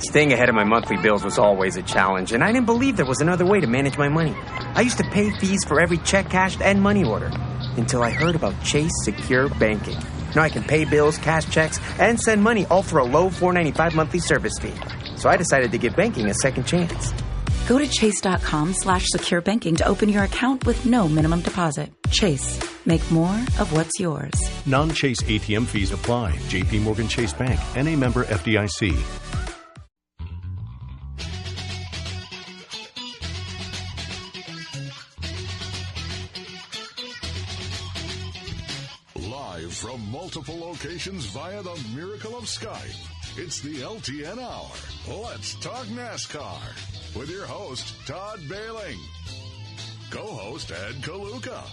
Staying ahead of my monthly bills was always a challenge, and I didn't believe there was another way to manage my money. I used to pay fees for every check cashed and money order, until I heard about Chase Secure Banking. Now I can pay bills, cash checks, and send money all for a low $4.95 monthly service fee. So I decided to give banking a second chance. Go to chase.com/secure banking to open your account with no minimum deposit. Chase. Make more of what's yours. Non-Chase ATM fees apply. JP Morgan Chase Bank, N.A. member FDIC. Live from multiple locations via the miracle of Skype, it's the LTN Hour. Let's talk NASCAR with your host, Todd Bailing. Co-host, Ed Kaluka.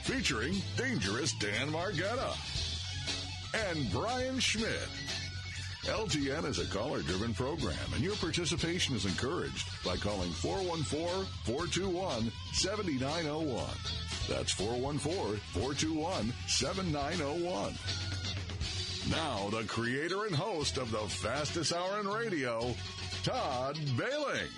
Featuring dangerous Dan Margetta and Brian Schmidt. LTN is a caller-driven program, and your participation is encouraged by calling 414-421-7901. That's 414-421-7901. Now, the creator and host of the fastest hour in radio, Todd Bailing.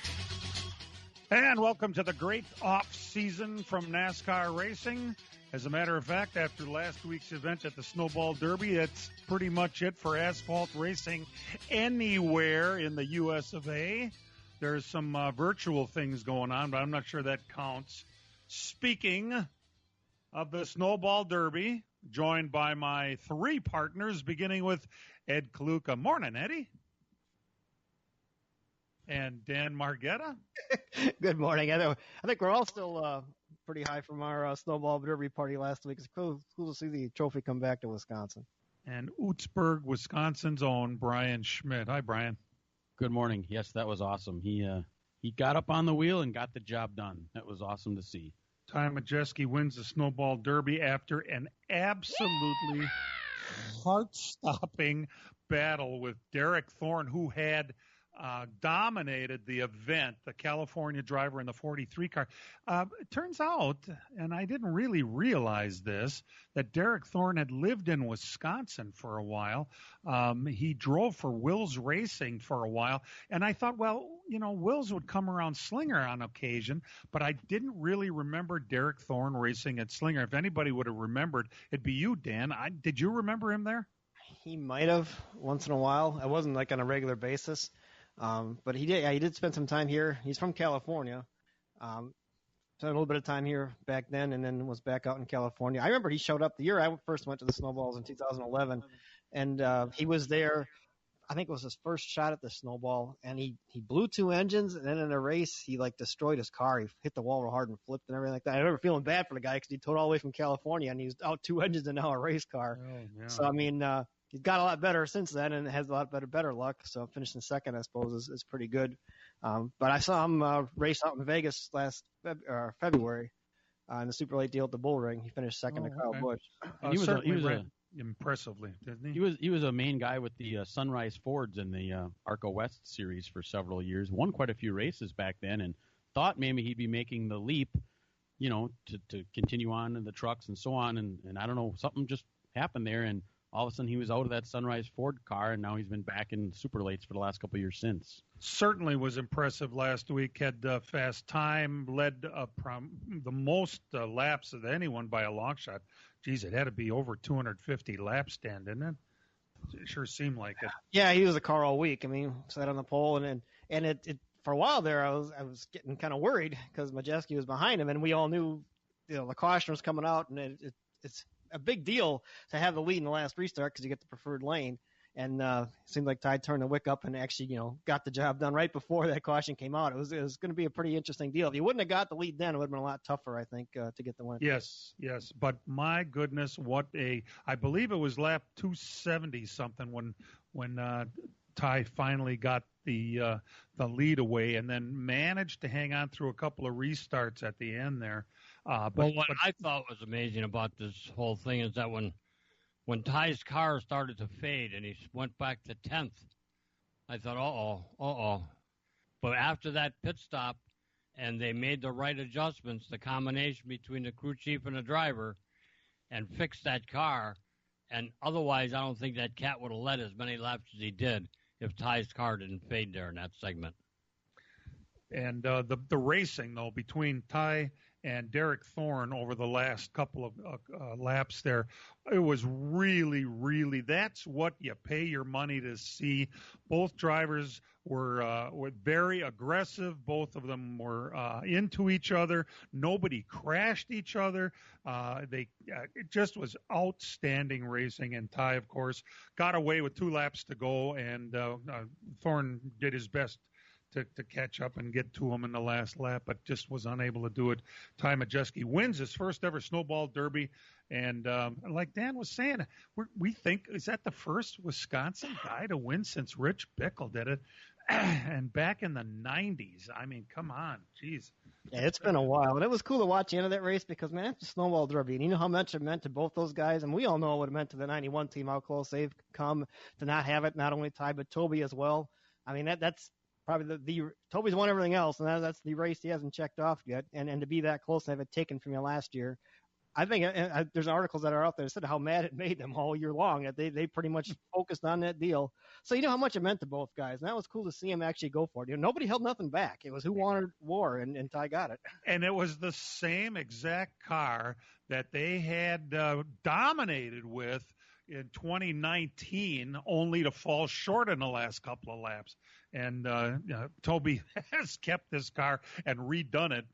And welcome to the great off-season from NASCAR racing. As a matter of fact, after last week's event at the Snowball Derby, it's pretty much it for asphalt racing anywhere in the U.S. of A. There's some virtual things going on, but I'm not sure that counts. Speaking of the Snowball Derby, joined by my three partners, beginning with Ed Kaluka. Morning, Eddie. And Dan Margetta. Good morning. I think we're all still pretty high from our Snowball Derby party last week. It's cool to see the trophy come back to Wisconsin. And Ootsburg, Wisconsin's own Brian Schmidt. Hi, Brian. Good morning. Yes, that was awesome. He got up on the wheel and got the job done. That was awesome to see. Ty Majeski wins the Snowball Derby after an absolutely heart-stopping battle with Derek Thorne, who had dominated the event, the California driver in the 43 car. It turns out, and I didn't really realize this, that Derek Thorne had lived in Wisconsin for a while. He drove for Wills Racing for a while, and I thought, well, Wills would come around Slinger on occasion, but I didn't really remember Derek Thorne racing at Slinger. If anybody would have remembered, it'd be you, Dan. Did you remember him there? He might have once in a while. I wasn't like on a regular basis. But he did. Yeah, he did spend some time here. He's from California. Spent a little bit of time here back then, and then was back out in California. I remember he showed up the year I first went to the Snowballs in 2011, and he was there. I think it was his first shot at the Snowball, and he blew two engines, and then in a race he destroyed his car. He hit the wall real hard and flipped and everything like that. I remember feeling bad for the guy because he towed all the way from California, and he was out two engines and now a race car. Oh, yeah. So I mean. He's got a lot better since then and has a lot better luck. So finishing second, I suppose, is pretty good. But I saw him race out in Vegas last February in the super late deal at the Bull Ring. He finished second to Kyle Busch. He was impressively, didn't he? He was a main guy with the Sunrise Fords in the Arco West series for several years. Won quite a few races back then, and thought maybe he'd be making the leap, to continue on in the trucks and so on. And I don't know, something just happened there, and all of a sudden he was out of that Sunrise Ford car, and now he's been back in super lates for the last couple of years since. Certainly was impressive last week. Had fast time, led the most laps of anyone by a long shot. Geez, it had to be over 250 laps, Dan, didn't it? It sure seemed like it. Yeah, he was the car all week. I mean, sat on the pole, and it for a while there, I was getting kind of worried because Majeski was behind him, and we all knew, the caution was coming out, and it's a big deal to have the lead in the last restart because you get the preferred lane. And it seemed like Ty turned the wick up and actually, got the job done right before that caution came out. It was going to be a pretty interesting deal. If you wouldn't have got the lead then, it would have been a lot tougher, I think, to get the win. Yes. But my goodness, I believe it was lap 270 something when Ty finally got the lead away and then managed to hang on through a couple of restarts at the end there. But what I thought was amazing about this whole thing is that when Ty's car started to fade and he went back to 10th, I thought, uh-oh. But after that pit stop and they made the right adjustments, the combination between the crew chief and the driver, and fixed that car, and otherwise I don't think that cat would have led as many laps as he did. if Ty's car didn't fade there in that segment. And the racing, though, between Ty and Derek Thorne over the last couple of laps there, it was really, really, that's what you pay your money to see. Both drivers were very aggressive. Both of them were into each other. Nobody crashed each other. It just was outstanding racing. And Ty, of course, got away with 2 laps to go, and Thorne did his best to catch up and get to him in the last lap, but just was unable to do it. Ty Majeski wins his first ever Snowball Derby. And like Dan was saying, we think, is that the first Wisconsin guy to win since Rich Bickle did it? And back in the 90s. I mean, come on. Jeez. Yeah, it's been a while. And it was cool to watch the end of that race because, man, it's a Snowball Derby. And you know how much it meant to both those guys. And we all know what it meant to the 91 team, how close they've come to not have it, not only Ty, but Toby as well. I mean, that's probably the Toby's won everything else, and that's the race he hasn't checked off yet. And to be that close and have it taken from you last year, I think there's articles that are out there that said how mad it made them all year long. That they pretty much focused on that deal. So you know how much it meant to both guys, and that was cool to see him actually go for it. You know, nobody held nothing back. It was who wanted war, and Ty got it. And it was the same exact car that they had dominated with in 2019, only to fall short in the last couple of laps. And Toby has kept this car and redone it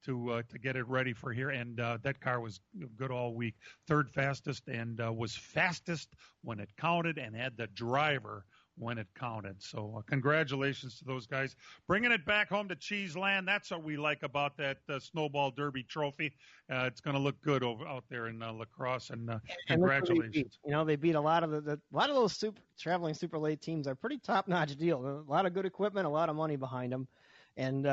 to get it ready for here. And that car was good all week. Third fastest, and was fastest when it counted, and had the driver when it counted. So congratulations to those guys. Bringing it back home to Cheese Land. That's what we like about that Snowball Derby trophy. It's going to look good out there in La Crosse, and congratulations. They beat a lot of those traveling super late teams. Are pretty top-notch deal. A lot of good equipment, a lot of money behind them. And,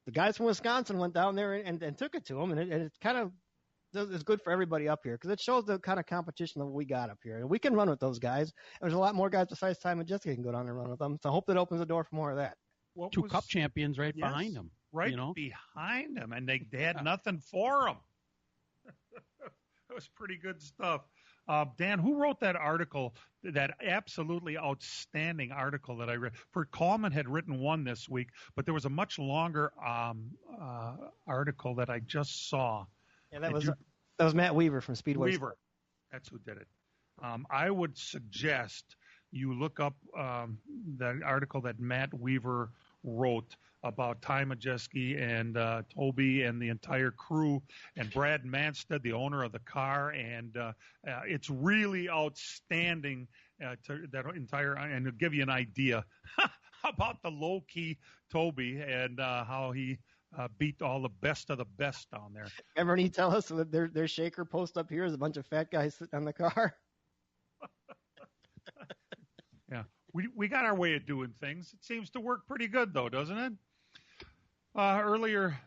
the guys from Wisconsin went down there and took it to them, and it kind of is good for everybody up here because it shows the kind of competition that we got up here. And we can run with those guys. There's a lot more guys besides Ty and Jessica can go down and run with them. So I hope that opens the door for more of that. 2 Cup champions behind them. Right behind them, and they had nothing for them. That was pretty good stuff. Dan, who wrote that article, that absolutely outstanding article that I read? Kurt Coleman had written one this week, but there was a much longer article that I just saw. Yeah, that was Matt Weaver from Speedway. Weaver, that's who did it. I would suggest you look up the article that Matt Weaver wrote about Ty Majeski and Toby and the entire crew, and Brad Manstead, the owner of the car, and it's really outstanding that entire, and to give you an idea about the low-key Toby and how he beat all the best of the best down there. Remember when he tell us that their shaker post up here is a bunch of fat guys sitting on the car? Yeah, we got our way of doing things. It seems to work pretty good, though, doesn't it? Earlier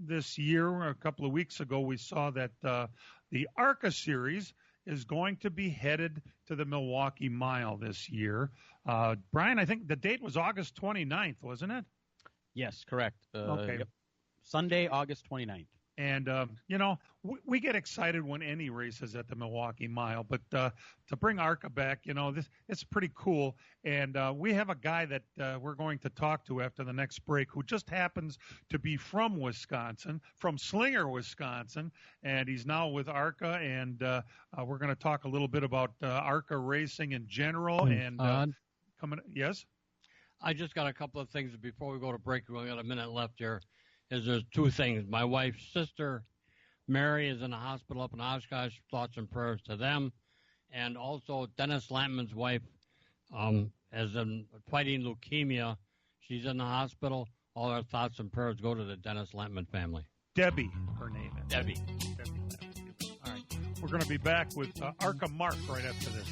this year, a couple of weeks ago, we saw that the ARCA Series is going to be headed to the Milwaukee Mile this year. Brian, I think the date was August 29th, wasn't it? Yes, correct. Okay. Yep. Sunday, August 29th. And, we get excited when any race is at the Milwaukee Mile, but to bring ARCA back, it's pretty cool. And we have a guy that we're going to talk to after the next break who just happens to be from Wisconsin, from Slinger, Wisconsin, and he's now with ARCA, and we're going to talk a little bit about ARCA racing in general. Yes? I just got a couple of things before we go to break. We got a minute left here. There's 2 things. My wife's sister, Mary, is in the hospital up in Oshkosh. Thoughts and prayers to them. And also Dennis Lampman's wife has been fighting leukemia. She's in the hospital. All our thoughts and prayers go to the Dennis Lampman family. Debbie, her name is. Debbie. All right. We're going to be back with ARCA Mark right after this.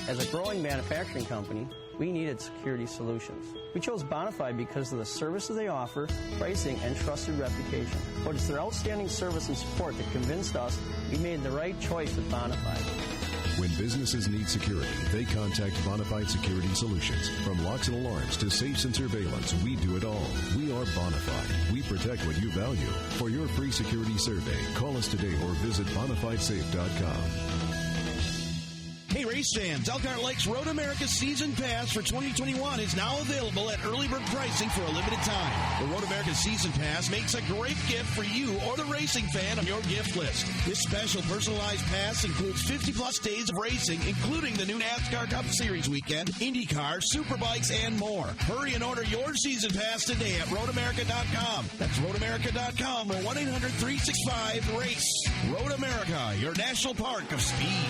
As a growing manufacturing company, we needed security solutions. We chose Bonafide because of the services they offer, pricing, and trusted reputation. But it's their outstanding service and support that convinced us we made the right choice with Bonafide. When businesses need security, they contact Bonafide Security Solutions. From locks and alarms to safes and surveillance, we do it all. We are Bonafide. We protect what you value. For your free security survey, call us today or visit bonafidesafe.com. Hey, Hey, race fans, Elkhart Lake's Road America Season Pass for 2021 is now available at early bird pricing for a limited time. The Road America Season Pass makes a great gift for you or the racing fan on your gift list. This special personalized pass includes 50-plus days of racing, including the new NASCAR Cup Series weekend, IndyCar, Superbikes, and more. Hurry and order your Season Pass today at roadamerica.com. That's roadamerica.com or 1-800-365-RACE. Road America, your national park of speed.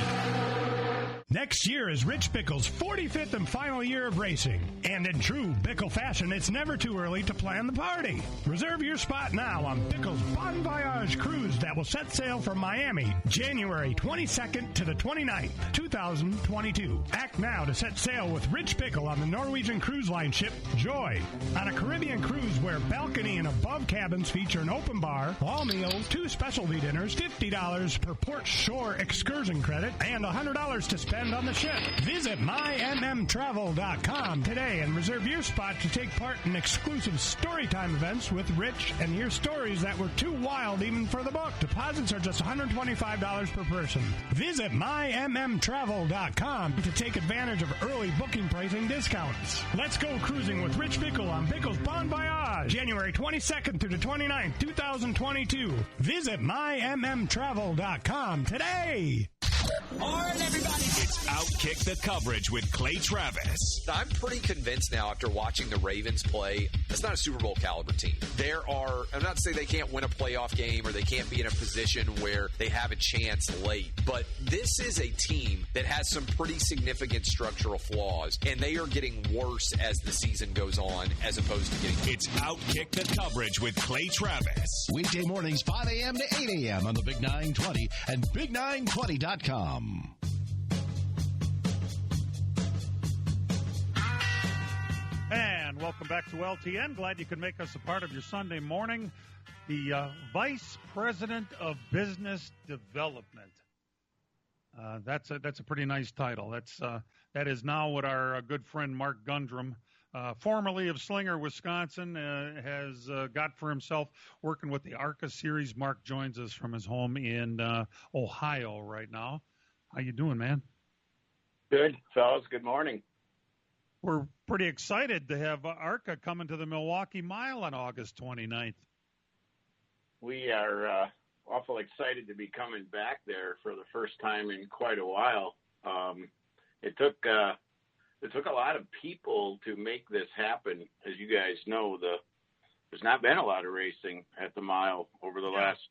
Next year is Rich Bickle's 45th and final year of racing. And in true Bickle fashion, it's never too early to plan the party. Reserve your spot now on Bickle's Bon Voyage cruise that will set sail from Miami January 22nd to the 29th, 2022. Act now to set sail with Rich Bickle on the Norwegian cruise line ship Joy. On a Caribbean cruise where balcony and above cabins feature an open bar, all meals, 2 specialty dinners, $50 per port shore excursion credit, and $100 to spend on the ship. Visit mymmtravel.com today and reserve your spot to take part in exclusive storytime events with Rich and hear stories that were too wild even for the book. Deposits are just $125 per person. Visit mymmtravel.com to take advantage of early booking pricing discounts. Let's go cruising with Rich Bickle on Bickle's Bon Voyage, January 22nd through the 29th, 2022. Visit mymmtravel.com today. All right, everybody. It's Outkick the Coverage with Clay Travis. I'm pretty convinced now after watching the Ravens play, it's not a Super Bowl caliber team. I'm not saying they can't win a playoff game or they can't be in a position where they have a chance late, but this is a team that has some pretty significant structural flaws, and they are getting worse as the season goes on as opposed to getting... It's Outkick the Coverage with Clay Travis. Weekday mornings, 5 a.m. to 8 a.m. on the Big 920 and Big920.com. And welcome back to LTN. Glad you could make us a part of your Sunday morning. The Vice President of Business Development. That's a pretty nice title. That is now what our good friend Mark Gundrum, formerly of Slinger, Wisconsin, has got for himself working with the ARCA Series. Mark joins us from his home in Ohio right now. How you doing, man? Good, fellas. Good morning. We're pretty excited to have ARCA coming to the Milwaukee Mile on August 29th. We are awful excited to be coming back there for the first time in quite a while. It took a lot of people to make this happen. As you guys know, there's not been a lot of racing at the mile over the last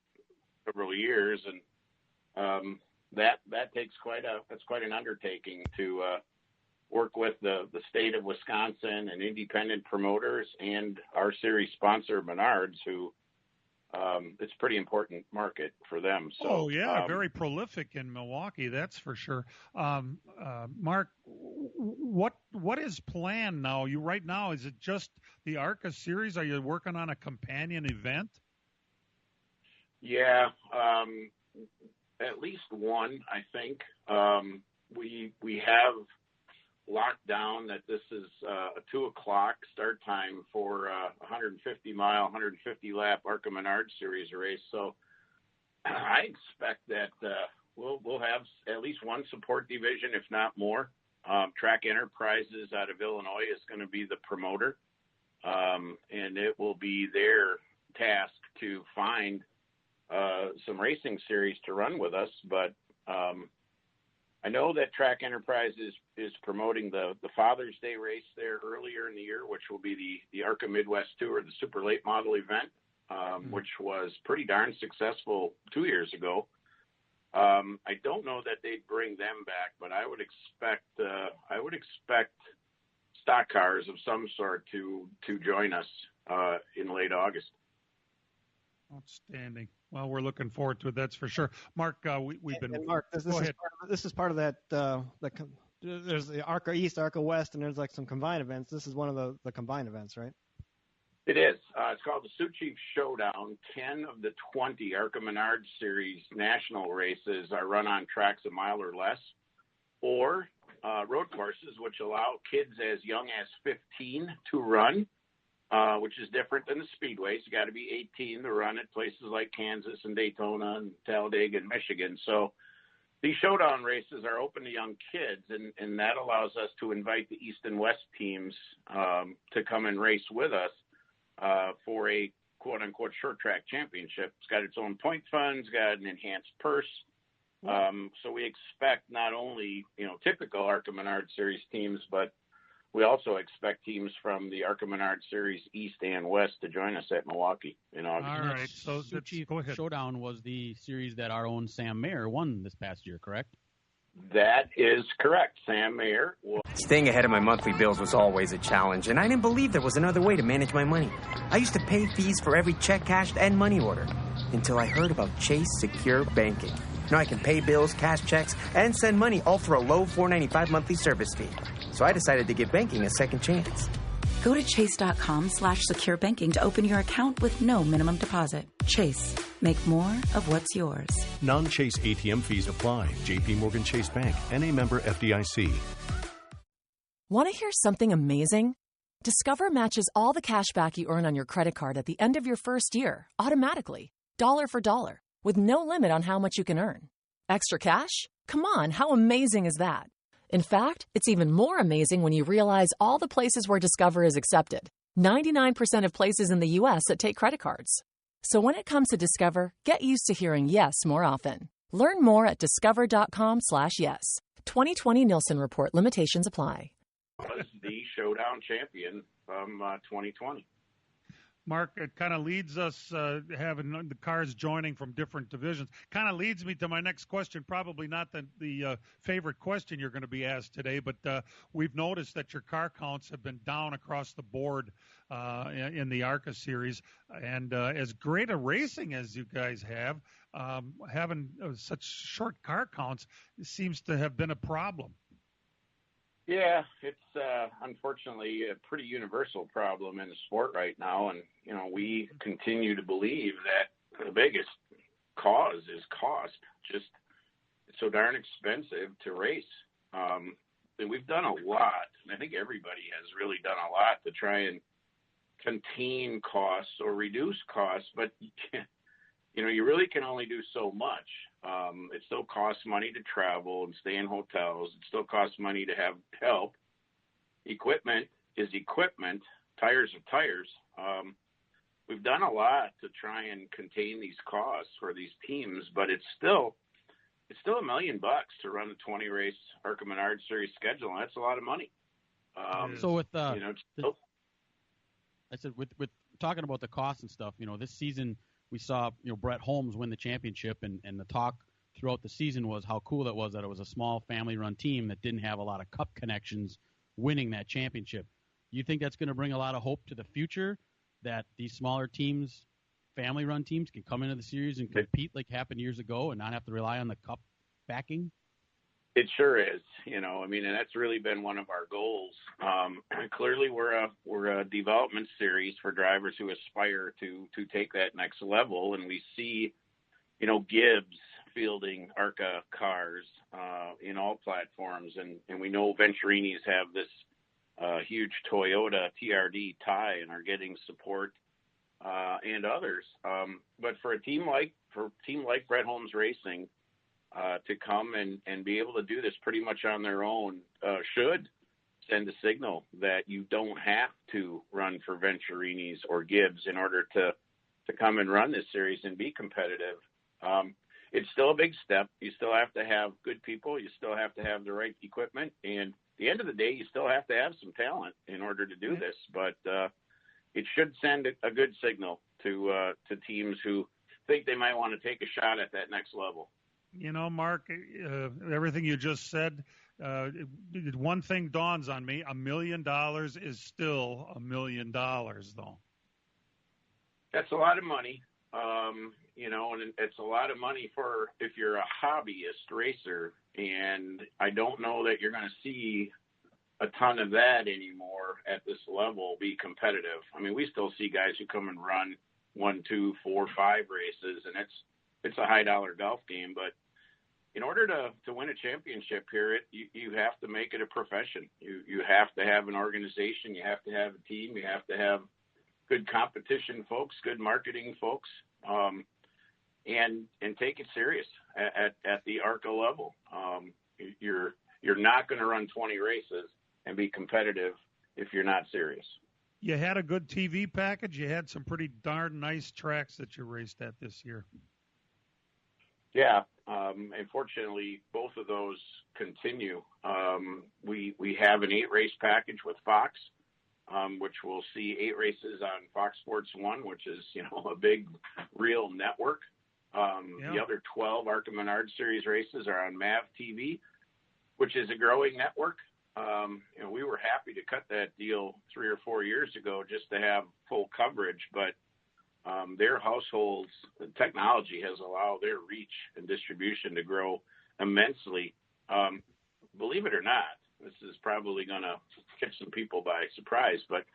several years, and that takes quite an undertaking to work with the state of Wisconsin and independent promoters and our series sponsor Menards, who it's a pretty important market for them. So, very prolific in Milwaukee, that's for sure. Mark, what is planned now? Right now, is it just the ARCA Series? Are you working on a companion event? Yeah, at least one, I think. We have locked down that this is a 2:00 start time for a 150-mile, 150-lap ARCA Menard Series race. So I expect that we'll have at least one support division, if not more. Track Enterprises out of Illinois is going to be the promoter, and it will be their task to find some racing series to run with us. But I know that Track Enterprises is promoting the Father's Day race there earlier in the year, which will be the ARCA Midwest Tour, the super late model event, which was pretty darn successful 2 years ago. I don't know that they'd bring them back, but I would expect stock cars of some sort to join us in late August. Outstanding. Well, we're looking forward to it. That's for sure. Mark, we've been. And Mark, this is part of that. There's the ARCA East, ARCA West, and there's like some combined events. This is one of the combined events, right? It is. It's called the Sioux Chief Showdown. 10 of the 20 ARCA Menard Series national races are run on tracks a mile or less, or road courses, which allow kids as young as 15 to run. Which is different than the Speedways. You got to be 18 to run at places like Kansas and Daytona and Talladega and Michigan. So these showdown races are open to young kids, and that allows us to invite the East and West teams to come and race with us for a quote-unquote short track championship. It's got its own point funds, got an enhanced purse. So we expect not only, typical ARCA Menard Series teams, but we also expect teams from the ARCA Menard Series East and West to join us at Milwaukee in August. All right. So go ahead. Showdown was the series that our own Sam Mayer won this past year, correct? That is correct. Sam Mayer. Staying ahead of my monthly bills was always a challenge, and I didn't believe there was another way to manage my money. I used to pay fees for every check cashed and money order until I heard about Chase Secure Banking. Now I can pay bills, cash checks, and send money all for a low $4.95 monthly service fee. So I decided to give banking a second chance. Go to chase.com/secure banking to open your account with no minimum deposit. Chase. Make more of what's yours. Non-Chase ATM fees apply. JP Morgan Chase Bank, NA member FDIC. Want to hear something amazing? Discover matches all the cash back you earn on your credit card at the end of your first year, automatically, dollar for dollar, with no limit on how much you can earn. Extra cash? Come on, how amazing is that? In fact, it's even more amazing when you realize all the places where Discover is accepted. 99% of places in the U.S. that take credit cards. So when it comes to Discover, get used to hearing yes more often. Learn more at discover.com/yes. 2020 Nielsen Report. Limitations apply. Was the showdown champion from 2020. Mark, it kind of leads us, having the cars joining from different divisions, kind of leads me to my next question, probably not the favorite question you're going to be asked today, but we've noticed that your car counts have been down across the board in the ARCA series, and as great a racing as you guys have, having such short car counts seems to have been a problem. Yeah, it's unfortunately a pretty universal problem in the sport right now, and we continue to believe that the biggest cause is cost. Just it's so darn expensive to race. And we've done a lot, and I think everybody has really done a lot to try and contain costs or reduce costs, but you really can only do so much. It still costs money to travel and stay in hotels. It still costs money to have help. Equipment is equipment. Tires are tires. We've done a lot to try and contain these costs for these teams, but it's still $1 million to run a 20-race ARCA Menard Series schedule, and that's a lot of money. So with I said with talking about the costs and stuff, this season we saw Brett Holmes win the championship, and the talk throughout the season was how cool it was that it was a small family-run team that didn't have a lot of cup connections winning that championship. You think that's going to bring a lot of hope to the future, that these smaller teams, family-run teams, can come into the series and compete like happened years ago and not have to rely on the cup backing? It sure is, and that's really been one of our goals. Clearly, we're a development series for drivers who aspire to take that next level, and we see, Gibbs fielding ARCA cars in all platforms, and we know Venturinis have this huge Toyota TRD tie and are getting support, and others. But for a team like Brett Holmes Racing, to come and be able to do this pretty much on their own should send a signal that you don't have to run for Venturinis or Gibbs in order to come and run this series and be competitive. It's still a big step. You still have to have good people. You still have to have the right equipment. And at the end of the day, you still have to have some talent in order to do this. But it should send a good signal to teams who think they might want to take a shot at that next level. Mark, everything you just said, one thing dawns on me. $1 million is still $1 million, though. That's a lot of money, and it's a lot of money for if you're a hobbyist racer. And I don't know that you're going to see a ton of that anymore at this level be competitive. I mean, we still see guys who come and run 1, 2, 4, 5 races, and it's a high dollar golf game, but in order to win a championship here, you have to make it a profession. You have to have an organization. You have to have a team. You have to have good competition folks, good marketing folks. and take it serious at the ARCA level. You're not going to run 20 races and be competitive if you're not serious. You had a good TV package. You had some pretty darn nice tracks that you raced at this year. Yeah. Unfortunately, both of those continue. We have an 8-race package with Fox, which will see 8 races on Fox Sports 1, which is, a big, real network. The other 12 ARCA Menard Series races are on MAV TV, which is a growing network. We were happy to cut that deal 3 or 4 years ago just to have full coverage, but their households, the technology has allowed their reach and distribution to grow immensely. Believe it or not, this is probably going to catch some people by surprise, but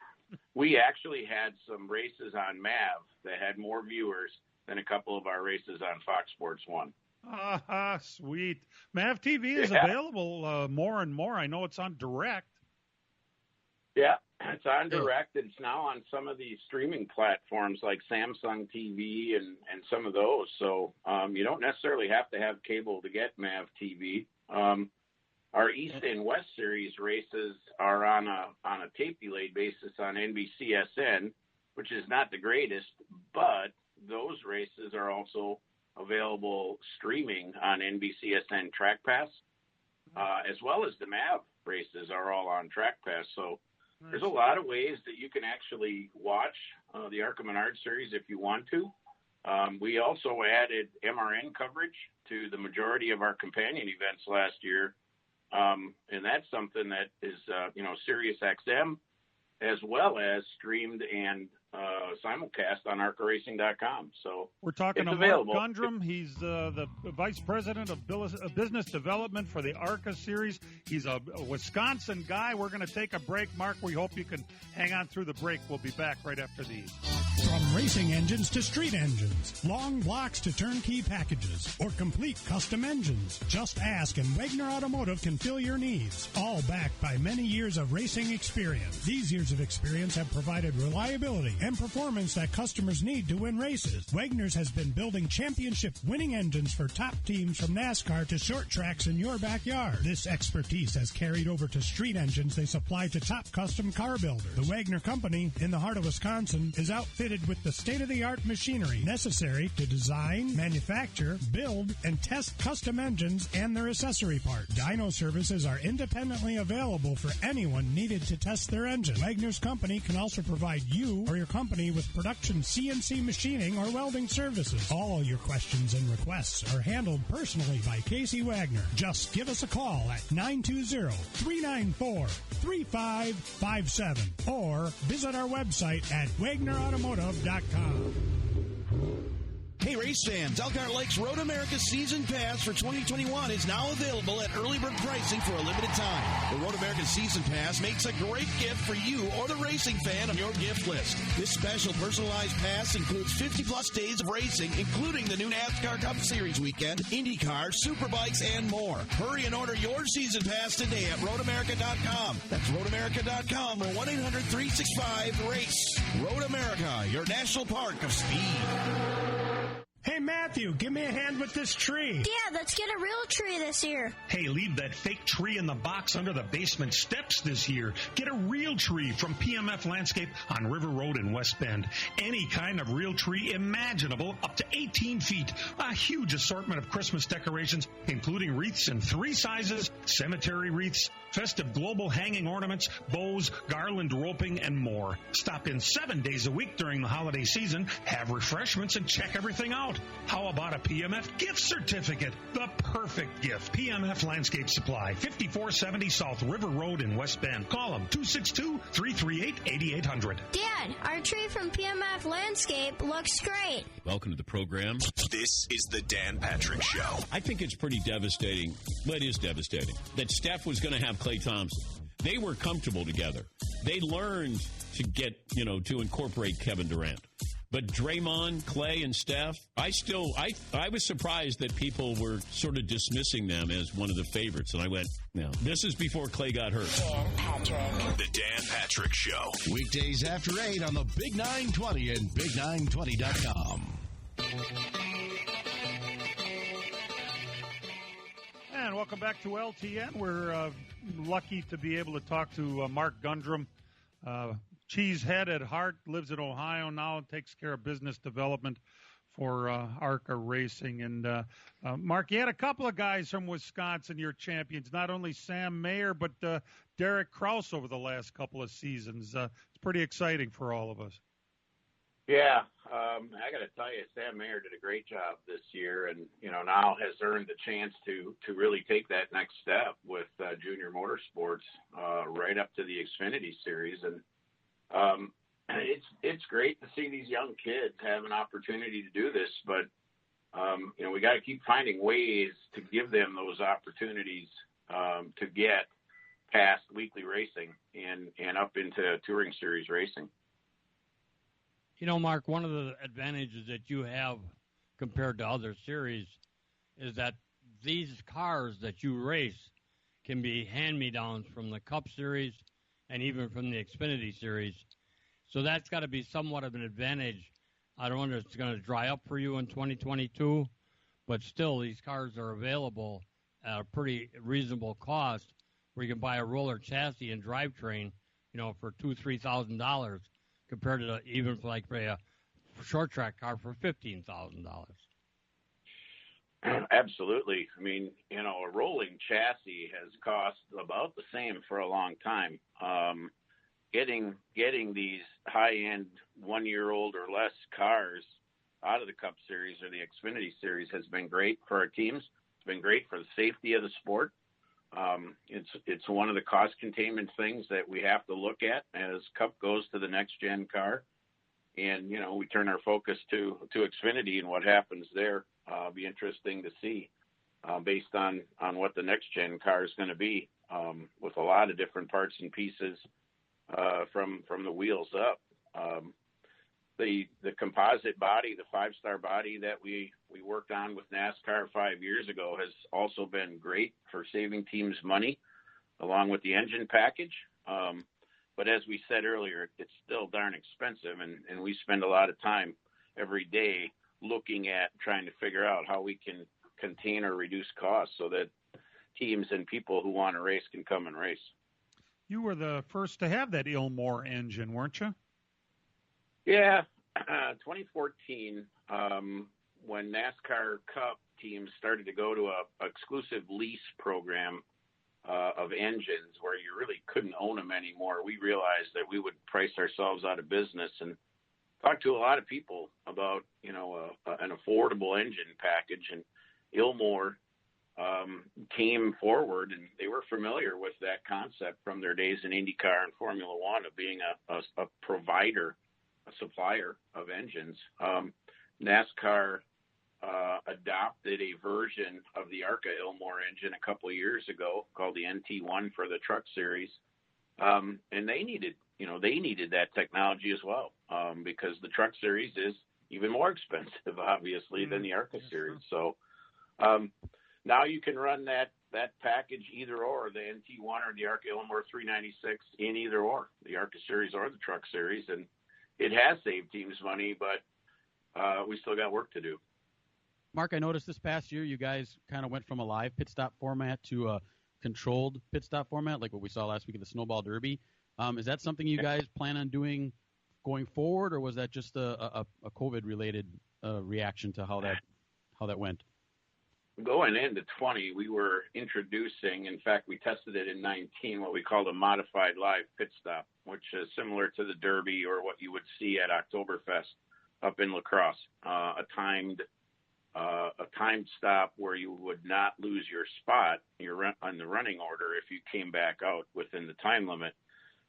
we actually had some races on MAV that had more viewers than a couple of our races on Fox Sports 1. Sweet. MAV TV is available more and more. I know it's on Direct. Yeah, it's on Direct. It's now on some of these streaming platforms like Samsung TV and some of those. So you don't necessarily have to have cable to get MAV TV. Our East and West Series races are on a tape delayed basis on NBCSN, which is not the greatest, but those races are also available streaming on NBCSN Track Pass, as well as the MAV races are all on Track Pass. So there's a lot of ways that you can actually watch the ARCA Menard Series if you want to. We also added MRN coverage to the majority of our companion events last year, and that's something that is, Sirius XM, as well as streamed and simulcast on ARCARacing.com. So we're talking to Mark Gundrum. He's the Vice President of Business Development for the ARCA Series. He's a Wisconsin guy. We're going to take a break, Mark. We hope you can hang on through the break. We'll be back right after these. From racing engines to street engines, long blocks to turnkey packages, or complete custom engines, just ask and Wagner Automotive can fill your needs. All backed by many years of racing experience. These years of experience have provided reliability and performance that customers need to win races. Wagner's has been building championship-winning engines for top teams from NASCAR to short tracks in your backyard. This expertise has carried over to street engines they supply to top custom car builders. The Wagner Company, in the heart of Wisconsin, is outfitted with the state-of-the-art machinery necessary to design, manufacture, build, and test custom engines and their accessory parts. Dyno services are independently available for anyone needed to test their engine. Wagner's Company can also provide you or your company with production CNC machining or welding services. All your questions and requests are handled personally by Casey Wagner. Just give us a call at 920-394-3557 or visit our website at WagnerAutomotive.com. Hey, race fans, Elkhart Lake's Road America Season Pass for 2021 is now available at early bird pricing for a limited time. The Road America Season Pass makes a great gift for you or the racing fan on your gift list. This special personalized pass includes 50-plus days of racing, including the new NASCAR Cup Series weekend, IndyCar, Superbikes, and more. Hurry and order your Season Pass today at RoadAmerica.com. That's RoadAmerica.com or 1-800-365-RACE. Road America, your national park of speed. Hey, Matthew, give me a hand with this tree. Dad, let's get a real tree this year. Hey, leave that fake tree in the box under the basement steps this year. Get a real tree from PMF Landscape on River Road in West Bend. Any kind of real tree imaginable, up to 18 feet. A huge assortment of Christmas decorations, including wreaths in 3 sizes, cemetery wreaths, festive global hanging ornaments, bows, garland roping, and more. Stop in 7 days a week during the holiday season, have refreshments, and check everything out. How about a PMF gift certificate? The perfect gift. PMF Landscape Supply, 5470 South River Road in West Bend. Call them, 262-338-8800. Dad, our tree from PMF Landscape looks great. Welcome to the program. This is the Dan Patrick Show. I think it's pretty devastating. Well, it is devastating that Steph was going to have Klay Thompson. They were comfortable together. They learned to get, to incorporate Kevin Durant. But Draymond, Klay, and Steph, I was surprised that people were sort of dismissing them as one of the favorites. And I went, no, this is before Klay got hurt. Dan Patrick. The Dan Patrick Show. Weekdays after 8 on the Big 920 and Big920.com. welcome back to LTN. We're lucky to be able to talk to Mark Gundrum. Cheesehead at heart, lives in Ohio now, takes care of business development for ARCA Racing. And Mark, you had a couple of guys from Wisconsin, your champions, not only Sam Mayer, but Derek Kraus over the last couple of seasons. It's pretty exciting for all of us. Yeah, I got to tell you, Sam Mayer did a great job this year, and now has earned the chance to really take that next step with Junior Motorsports right up to the Xfinity Series, and it's great to see these young kids have an opportunity to do this, but we got to keep finding ways to give them those opportunities to get past weekly racing and up into touring series racing. Mark, one of the advantages that you have compared to other series is that these cars that you race can be hand-me-downs from the Cup Series and even from the Xfinity Series. So that's got to be somewhat of an advantage. I don't know if it's going to dry up for you in 2022, but still these cars are available at a pretty reasonable cost where you can buy a roller chassis and drivetrain, for $2,000-$3,000. Compared to even like a short track car for $15,000. Absolutely. I mean, a rolling chassis has cost about the same for a long time. Getting these high-end 1-year-old or less cars out of the Cup Series or the Xfinity Series has been great for our teams. It's been great for the safety of the sport. It's one of the cost containment things that we have to look at as Cup goes to the next gen car, and we turn our focus to Xfinity and what happens there. Be interesting to see based on what the next gen car is going to be with a lot of different parts and pieces from the wheels up. The composite body, the 5-star body that we worked on with NASCAR 5 years ago has also been great for saving teams money, along with the engine package. But as we said earlier, it's still darn expensive, and we spend a lot of time every day looking at trying to figure out how we can contain or reduce costs so that teams and people who want to race can come and race. You were the first to have that Ilmore engine, weren't you? Yeah, 2014, when NASCAR Cup teams started to go to a exclusive lease program of engines where you really couldn't own them anymore, we realized that we would price ourselves out of business and talked to a lot of people about, an affordable engine package. And Ilmore came forward, and they were familiar with that concept from their days in IndyCar and Formula One of being a provider, a supplier of engines. NASCAR adopted a version of the ARCA Ilmore engine a couple of years ago called the NT1 for the Truck Series. And they needed that technology as well, because the Truck Series is even more expensive, obviously, than the ARCA Series. So now you can run that package either or, the NT1 or the ARCA Ilmore 396 in either or, the ARCA Series or the Truck Series. And it has saved teams money, but we still got work to do. Mark, I noticed this past year you guys kind of went from a live pit stop format to a controlled pit stop format, like what we saw last week at the Snowball Derby. Is that something you guys plan on doing going forward, or was that just a COVID-related reaction to how that went? Going into 20, we were introducing, in fact, we tested it in 19, what we called a modified live pit stop, which is similar to the Derby or what you would see at Oktoberfest up in La Crosse, a timed stop where you would not lose your spot on the running order if you came back out within the time limit.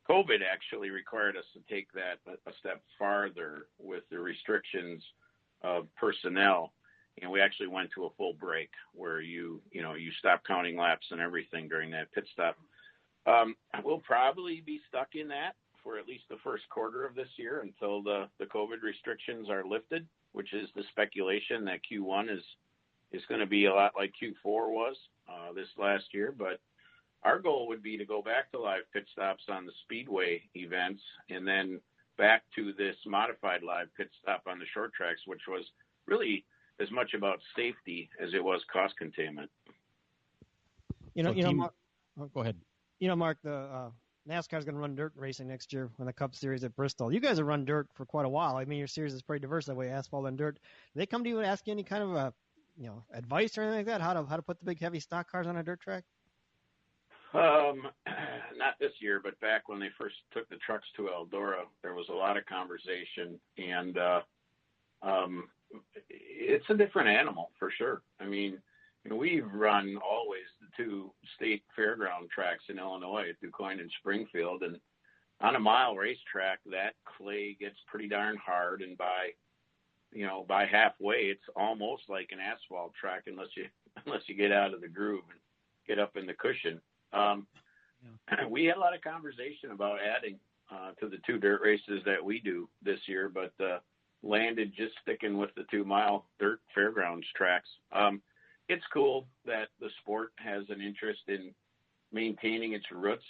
COVID actually required us to take that a step farther with the restrictions of personnel. And we actually went to a full break where you stop counting laps and everything during that pit stop. We'll probably be stuck in that for at least the first quarter of this year until the COVID restrictions are lifted, which is the speculation that Q1 is going to be a lot like Q4 was this last year. But our goal would be to go back to live pit stops on the Speedway events and then back to this modified live pit stop on the short tracks, which was really as much about safety as it was cost containment. Go ahead. Mark, the NASCAR's going to run dirt racing next year in the Cup Series at Bristol. You guys have run dirt for quite a while. I mean, your series is pretty diverse that way, asphalt and dirt. Do they come to you and ask you any kind of advice or anything like that? How to put the big heavy stock cars on a dirt track? Not this year, but back when they first took the trucks to Eldora, there was a lot of conversation, and it's a different animal for sure. I mean, we've run always the two state fairground tracks in Illinois, DuQuoin and Springfield, and on a mile racetrack, that clay gets pretty darn hard, and by halfway, it's almost like an asphalt track unless you get out of the groove and get up in the cushion. We had a lot of conversation about adding to the two dirt races that we do this year, but landed just sticking with the 2 mile dirt fairgrounds tracks. It's cool that the sport has an interest in maintaining its roots.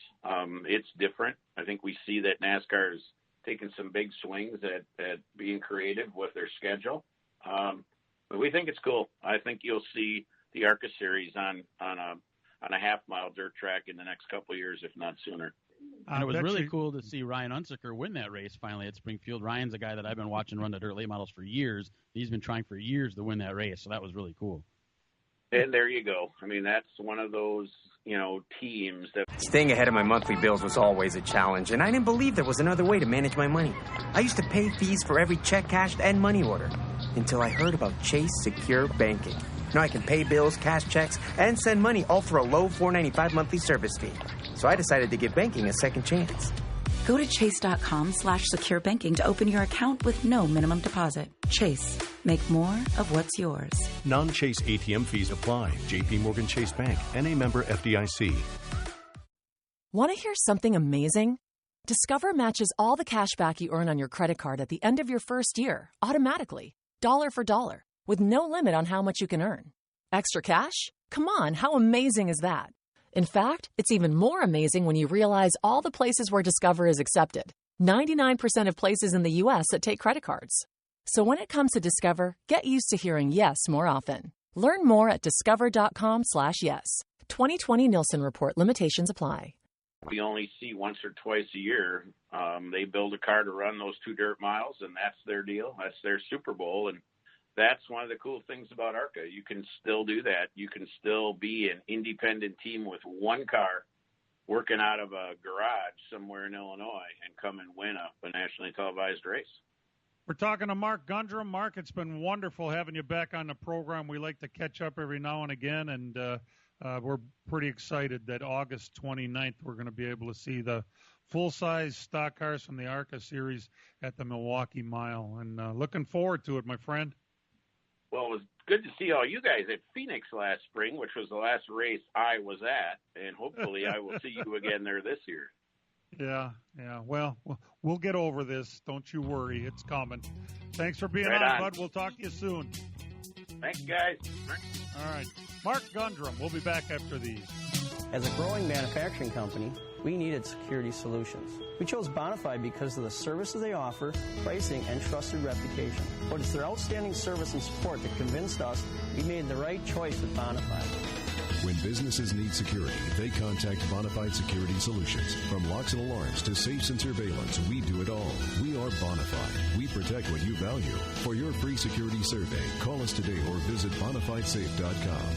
It's different. I think we see that NASCAR is taking some big swings at being creative with their schedule. But we think it's cool. I think you'll see the ARCA series on a half-mile dirt track in the next couple of years, if not sooner. And it was really cool to see Ryan Unsicker win that race finally at Springfield. Ryan's a guy that I've been watching run the dirt late models for years. He's been trying for years to win that race, so that was really cool. And there you go. I mean, that's one of those, teams that... Staying ahead of my monthly bills was always a challenge, and I didn't believe there was another way to manage my money. I used to pay fees for every check cashed and money order until I heard about Chase Secure Banking. Now I can pay bills, cash checks, and send money all for a low $4.95 monthly service fee. So I decided to give banking a second chance. Go to chase.com/secure banking to open your account with no minimum deposit. Chase. Make more of what's yours. Non-Chase ATM fees apply. JP Morgan Chase Bank, NA member FDIC. Want to hear something amazing? Discover matches all the cash back you earn on your credit card at the end of your first year, automatically, dollar for dollar, with no limit on how much you can earn. Extra cash? Come on, how amazing is that? In fact, it's even more amazing when you realize all the places where Discover is accepted. 99% of places in the U.S. that take credit cards. So when it comes to Discover, get used to hearing yes more often. Learn more at discover.com/yes. 2020 Nielsen Report. Limitations apply. We only see once or twice a year. They build a car to run those 2 dirt miles, and that's their deal. That's their Super Bowl, and that's one of the cool things about ARCA. You can still do that. You can still be an independent team with one car working out of a garage somewhere in Illinois and come and win a nationally televised race. We're talking to Mark Gundrum. Mark, it's been wonderful having you back on the program. We like to catch up every now and again, and we're pretty excited that August 29th we're going to be able to see the full-size stock cars from the ARCA series at the Milwaukee Mile, and looking forward to it, my friend. Well, it was good to see all you guys at Phoenix last spring, which was the last race I was at, and hopefully I will see you again there this year. Yeah. Well, we'll get over this. Don't you worry. It's coming. Thanks for being Right on, on, bud. We'll talk to you soon. Thanks, guys. All right. Mark Gundrum. We'll be back after these. As a growing manufacturing company, we needed security solutions. We chose Bonafide because of the services they offer, pricing, and trusted reputation. But it's their outstanding service and support that convinced us we made the right choice with Bonafide. When businesses need security, they contact Bonafide Security Solutions. From locks and alarms to safes and surveillance, we do it all. We are Bonafide. We protect what you value. For your free security survey, call us today or visit bonafidesafe.com.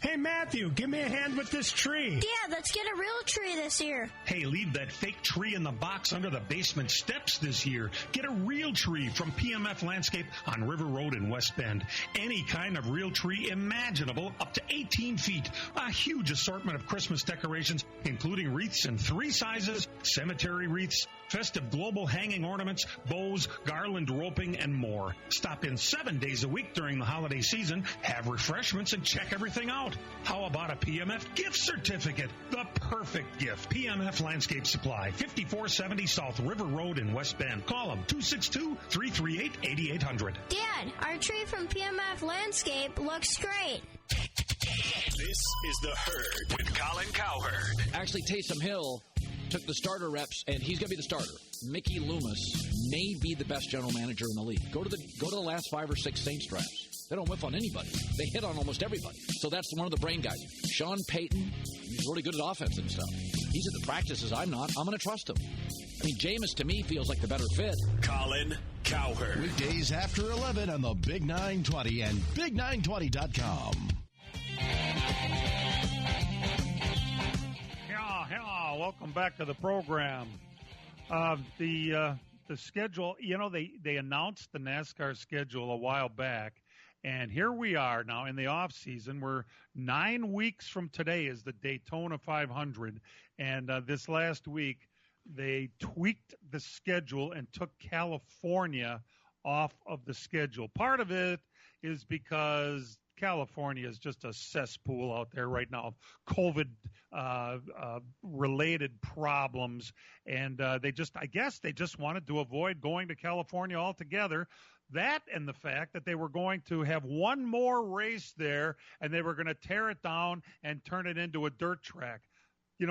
Hey, Matthew, give me a hand with this tree. Dad, let's get a real tree this year. Hey, leave that fake tree in the box under the basement steps this year. Get a real tree from PMF Landscape on River Road in West Bend. Any kind of real tree imaginable, up to 18 feet. A huge assortment of Christmas decorations, including wreaths in 3 sizes, cemetery wreaths, festive global hanging ornaments, bows, garland roping, and more. Stop in 7 days a week during the holiday season, have refreshments, and check everything out. How about a PMF gift certificate? The perfect gift. PMF Landscape Supply, 5470 South River Road in West Bend. Call them, 262-338-8800. Dad, our tree from PMF Landscape looks great. This is The Herd with Colin Cowherd. Actually, Taysom Hill took the starter reps, and he's going to be the starter. Mickey Loomis may be the best general manager in the league. Go to the last 5 or 6 Saints drafts. They don't whiff on anybody. They hit on almost everybody. So that's one of the brain guys. Sean Payton, he's really good at offense and stuff. He's at the practices. I'm not. I'm going to trust him. I mean, Jameis, to me, feels like the better fit. Colin Cowherd. Weekdays after 11 on the Big 920 and Big920.com. Yeah, welcome back to the program. The schedule, they announced the NASCAR schedule a while back, and here we are now in the off season. We're 9 weeks from today is the Daytona 500, and this last week they tweaked the schedule and took California off of the schedule. Part of it is because California is just a cesspool out there right now of COVID related problems, and I guess they just wanted to avoid going to California altogether. That and the fact that they were going to have one more race there, and they were going to tear it down and turn it into a dirt track.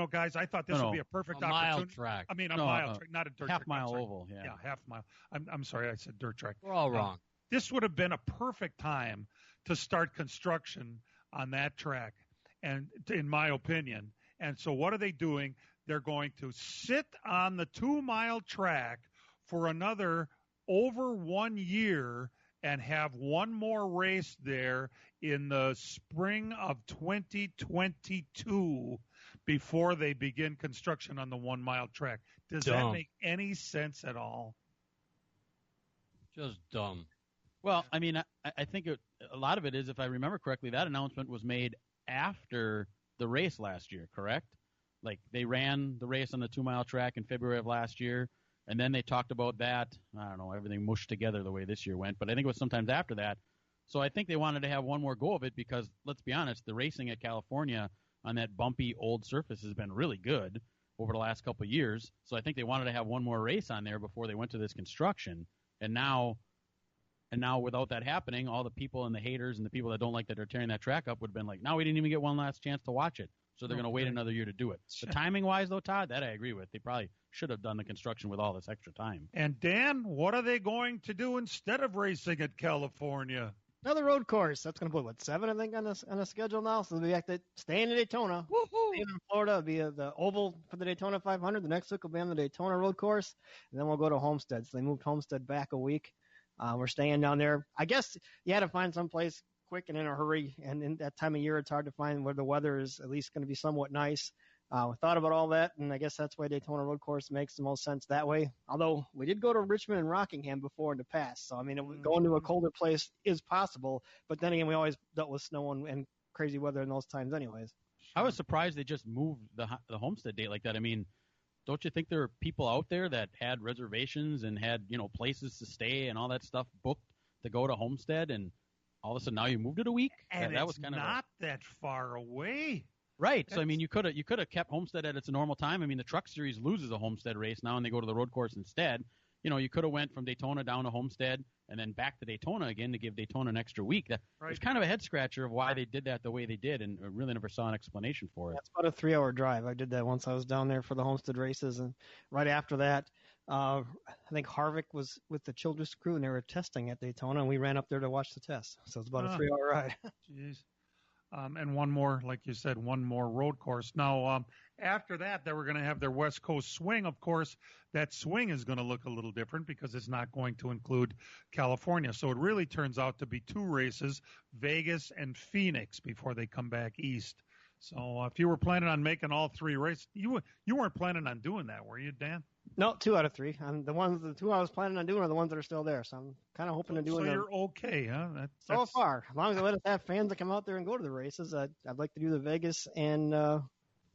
Guys, I thought this would be a perfect opportunity. Mile track. I mean, a mile track, not a dirt track. Half mile oval, yeah. Yeah, half mile. I'm sorry, I said dirt track. We're all wrong. This would have been a perfect time to start construction on that track, and in my opinion. And so what are they doing? They're going to sit on the 2-mile track for another over 1 year and have one more race there in the spring of 2022 before they begin construction on the 1-mile track. Does that make any sense at all? Just dumb. Well, I mean, I think a lot of it is, if I remember correctly, that announcement was made after the race last year, correct? Like, they ran the race on the 2-mile track in February of last year, and then they talked about that. I don't know, everything mushed together the way this year went, but I think it was sometimes after that. So I think they wanted to have one more go of it because, let's be honest, the racing at California on that bumpy old surface has been really good over the last couple of years. So I think they wanted to have one more race on there before they went to this construction. And now without that happening, all the people and the haters and the people that don't like that they're tearing that track up would have been like, now we didn't even get one last chance to watch it. So they're going to wait another year to do it. The timing-wise, though, Todd, that I agree with. They probably should have done the construction with all this extra time. And, Dan, what are they going to do instead of racing at California? Another road course. That's going to put, 7, I think, on the schedule now? So they'll be back to staying in Daytona. Woohoo! In Florida, it'll be the Oval for the Daytona 500. The next week will be on the Daytona road course. And then we'll go to Homestead. So they moved Homestead back a week. We're staying down there. I guess you had to find someplace quick and in a hurry. And in that time of year, it's hard to find where the weather is at least going to be somewhat nice. We thought about all that, and I guess that's why Daytona road course makes the most sense that way. Although we did go to Richmond and Rockingham before in the past. So, I mean, going to a colder place is possible. But then again, we always dealt with snow and crazy weather in those times anyways. I was surprised they just moved the Homestead date like that. I mean, don't you think there are people out there that had reservations and had, places to stay and all that stuff booked to go to Homestead, and all of a sudden now you moved it a week? And that it's was kind not that far away. Right. So, I mean, you could have kept Homestead at its normal time. I mean, the Truck Series loses a Homestead race now, and they go to the road course instead. You could have went from Daytona down to Homestead and then back to Daytona again to give Daytona an extra week. That was kind of a head-scratcher of why they did that the way they did, and I really never saw an explanation for it. That's about a 3-hour drive. I did that once I was down there for the Homestead races, and right after that, I think Harvick was with the Childress crew, and they were testing at Daytona, and we ran up there to watch the test. So it's about a 3-hour ride. Jeez. And one more, like you said, one more road course. Now, after that, they were going to have their West Coast swing. Of course, that swing is going to look a little different because it's not going to include California. So it really turns out to be 2 races, Vegas and Phoenix, before they come back east. So if you were planning on making all 3 races, you weren't planning on doing that, were you, Dan? No, 2 out of 3. The 2 I was planning on doing are the ones that are still there. So I'm kind of hoping to do it. So you're okay, huh? So far, as long as I let us have fans that come out there and go to the races, I'd like to do the Vegas and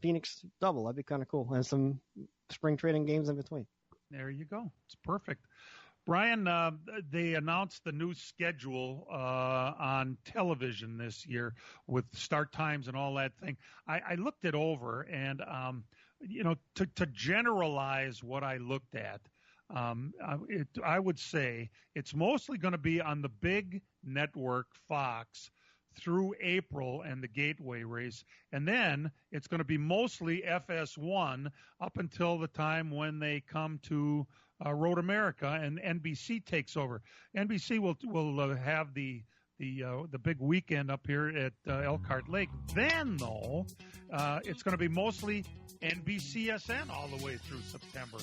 Phoenix double. That'd be kind of cool, and some spring training games in between. There you go. It's perfect. Brian, they announced the new schedule on television this year with start times and all that thing. I looked it over, and to generalize what I looked at, I would say it's mostly going to be on the big network Fox through April and the Gateway race, and then it's going to be mostly FS1 up until the time when they come to Road America and NBC takes over. NBC will have the the big weekend up here at Elkhart Lake. Then, though, it's going to be mostly NBCSN all the way through September.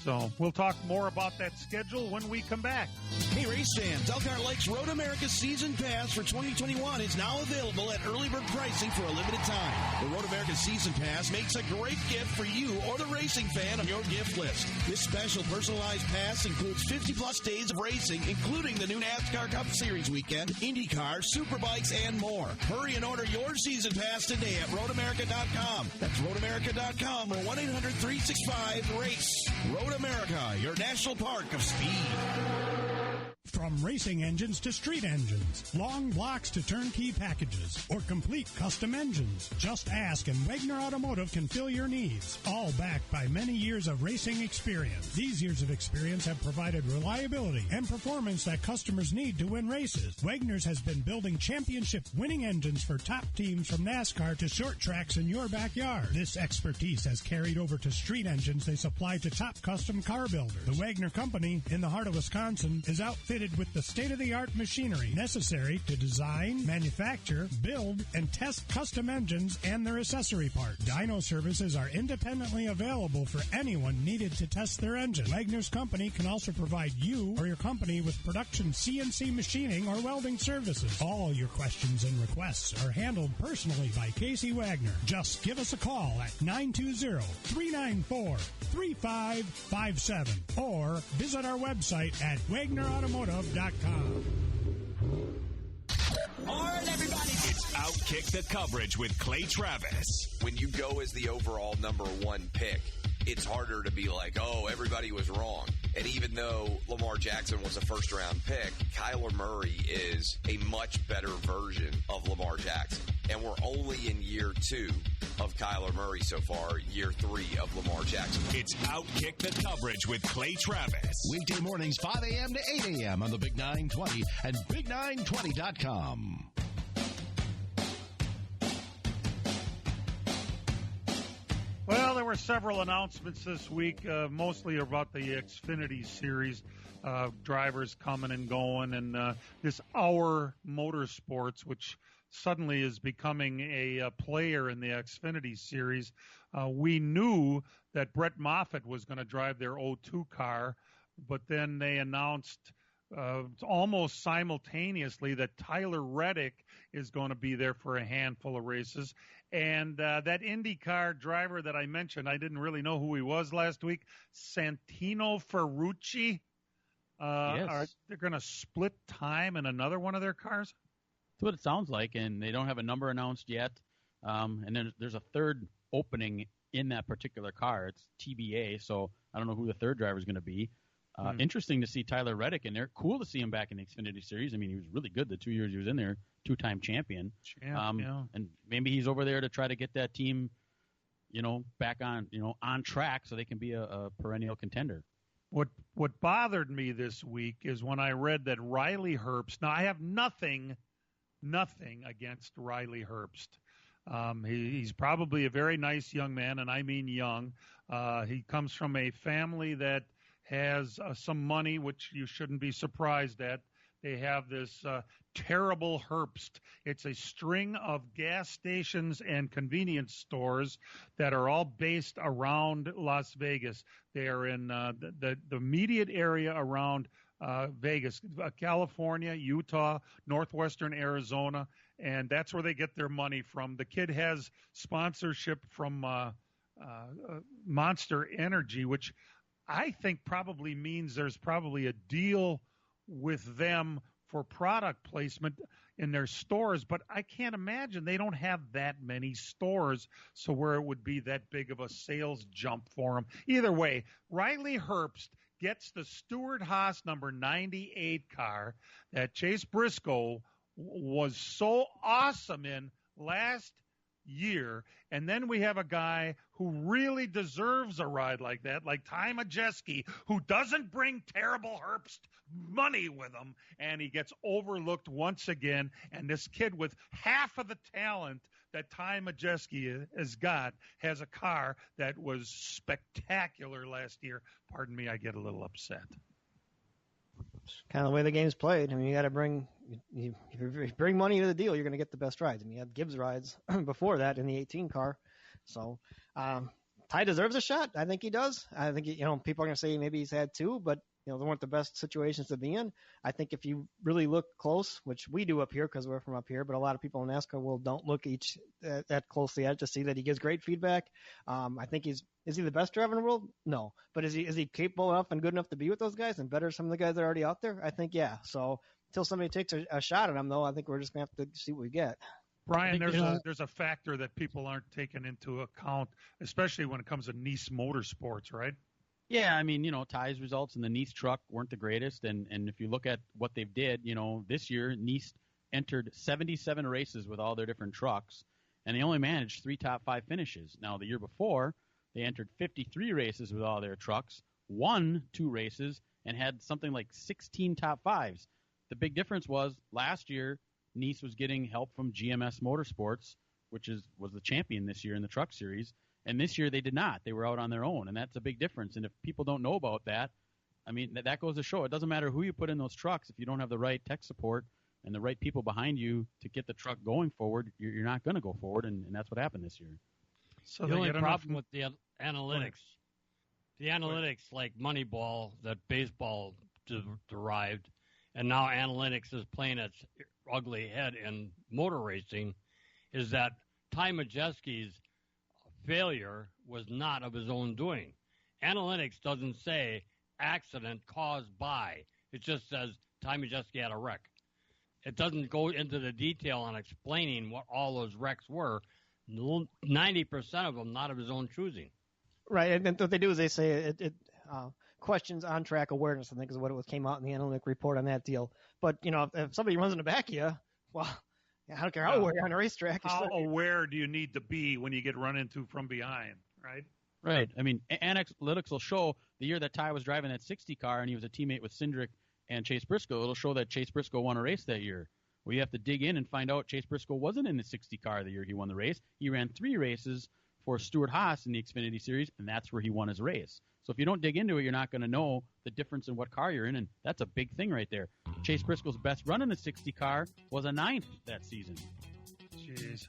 So we'll talk more about that schedule when we come back. Hey, race fans, Elkhart Lake's Road America Season Pass for 2021 is now available at early bird pricing for a limited time. The Road America Season Pass makes a great gift for you or the racing fan on your gift list. This special personalized pass includes 50-plus days of racing, including the new NASCAR Cup Series weekend, IndyCar, Superbikes, and more. Hurry and order your Season Pass today at roadamerica.com. That's roadamerica.com or 1-800-365-RACE. Road America, your national park of speed. From racing engines to street engines, long blocks to turnkey packages, or complete custom engines, just ask and Wagner Automotive can fill your needs, all backed by many years of racing experience. These years of experience have provided reliability and performance that customers need to win races. Wagner's has been building championship-winning engines for top teams from NASCAR to short tracks in your backyard. This expertise has carried over to street engines they supply to top custom car builders. The Wagner Company, in the heart of Wisconsin, is outfitted with the state-of-the-art machinery necessary to design, manufacture, build, and test custom engines and their accessory parts. Dyno services are independently available for anyone needed to test their engine. Wagner's Company can also provide you or your company with production CNC machining or welding services. All your questions and requests are handled personally by Casey Wagner. Just give us a call at 920-394-3557 or visit our website at WagnerAutomotive.com. All right, everybody. It's Outkick the Coverage with Clay Travis. When you go as the overall number one pick, it's harder to be like, oh, everybody was wrong. And even though Lamar Jackson was a first-round pick, Kyler Murray is a much better version of Lamar Jackson. And we're only in year 2 of Kyler Murray so far, year 3 of Lamar Jackson. It's Outkick the Coverage with Clay Travis. Weekday mornings, 5 a.m. to 8 a.m. on the Big 920 and Big920.com. Well, there were several announcements this week, mostly about the Xfinity Series, drivers coming and going, and this Hour Motorsports, which suddenly is becoming a player in the Xfinity Series. We knew that Brett Moffitt was going to drive their 02 car, but then they announced almost simultaneously that Tyler Reddick is going to be there for a handful of races. And that IndyCar driver that I mentioned, I didn't really know who he was last week, Santino Ferrucci. Yes. They're going to split time in another one of their cars? That's what it sounds like, and they don't have a number announced yet. And then there's a third opening in that particular car. It's TBA, so I don't know who the third driver is going to be. Interesting to see Tyler Reddick in there. Cool to see him back in the Xfinity Series. I mean, he was really good the 2 years he was in there, two-time champion. Yeah. And maybe he's over there to try to get that team, back on, on track so they can be a perennial contender. What bothered me this week is when I read that Riley Herbst. Now, I have nothing against Riley Herbst. He's probably a very nice young man, and I mean young. He comes from a family that has some money, which you shouldn't be surprised at. They have this terrible Herbst. It's a string of gas stations and convenience stores that are all based around Las Vegas. They are in the immediate area around Vegas, California, Utah, northwestern Arizona, and that's where they get their money from. The kid has sponsorship from Monster Energy, which I think probably means there's probably a deal with them for product placement in their stores, but I can't imagine they don't have that many stores, so where it would be that big of a sales jump for them. Either way, Riley Herbst gets the Stewart-Haas number 98 car that Chase Briscoe was so awesome in last year, and then we have a guy who really deserves a ride like that, like Ty Majeski, who doesn't bring terrible Herbst money with him, and he gets overlooked once again. And this kid with half of the talent that Ty Majeski has got has a car that was spectacular last year. Pardon me, I get a little upset. kind of the way the game's played. I mean, you got to bring if you bring money to the deal, you're going to get the best rides. I mean, you had Gibbs rides before that in the 18 car. So Ty deserves a shot. I think he does. I think people are going to say maybe he's had two, but they weren't the best situations to be in. I think if you really look close, which we do up here because we're from up here, but a lot of people in NASCAR don't look that closely at it to see that he gives great feedback. I think is he the best driver in the world? No. But is he capable enough and good enough to be with those guys and better than some of the guys that are already out there? I think, yeah. So until somebody takes a shot at him, though, I think we're just going to have to see what we get. Brian, there's a factor that people aren't taking into account, especially when it comes to Nice Motorsports, right? Yeah, I mean, Ty's results in the Nice truck weren't the greatest, and if you look at what they've did, this year Nice entered 77 races with all their different trucks, and they only managed 3 top 5 finishes. Now, the year before, they entered 53 races with all their trucks, won 2 races, and had something like 16 top 5s. The big difference was last year, Nice was getting help from GMS Motorsports, which was the champion this year in the Truck Series. And this year they did not. They were out on their own, and that's a big difference. And if people don't know about that, I mean, that goes to show it doesn't matter who you put in those trucks. If you don't have the right tech support and the right people behind you to get the truck going forward, you're not going to go forward, and that's what happened this year. So the only problem with the analytics, like Moneyball that baseball derived, and now analytics is playing its ugly head in motor racing, is that Ty Majeski's failure was not of his own doing. Analytics doesn't say accident caused by. It just says Ty Majeski had a wreck. It doesn't go into the detail on explaining what all those wrecks were. 90% of them not of his own choosing. Right, and what they do is they say it questions on-track awareness, I think is what came out in the analytic report on that deal. But, if somebody runs in the back of you, well, I don't care how aware you're on a racetrack. How aware do you need to be when you get run into from behind, right? Right. I mean, analytics will show the year that Ty was driving that 60 car and he was a teammate with Cindric and Chase Briscoe, it'll show that Chase Briscoe won a race that year. Well, you have to dig in and find out Chase Briscoe wasn't in the 60 car the year he won the race. He ran 3 races for Stuart Haas in the Xfinity Series, and that's where he won his race. So if you don't dig into it, you're not going to know the difference in what car you're in, and that's a big thing right there. Chase Briscoe's best run in the 60 car was a 9th that season. Jeez.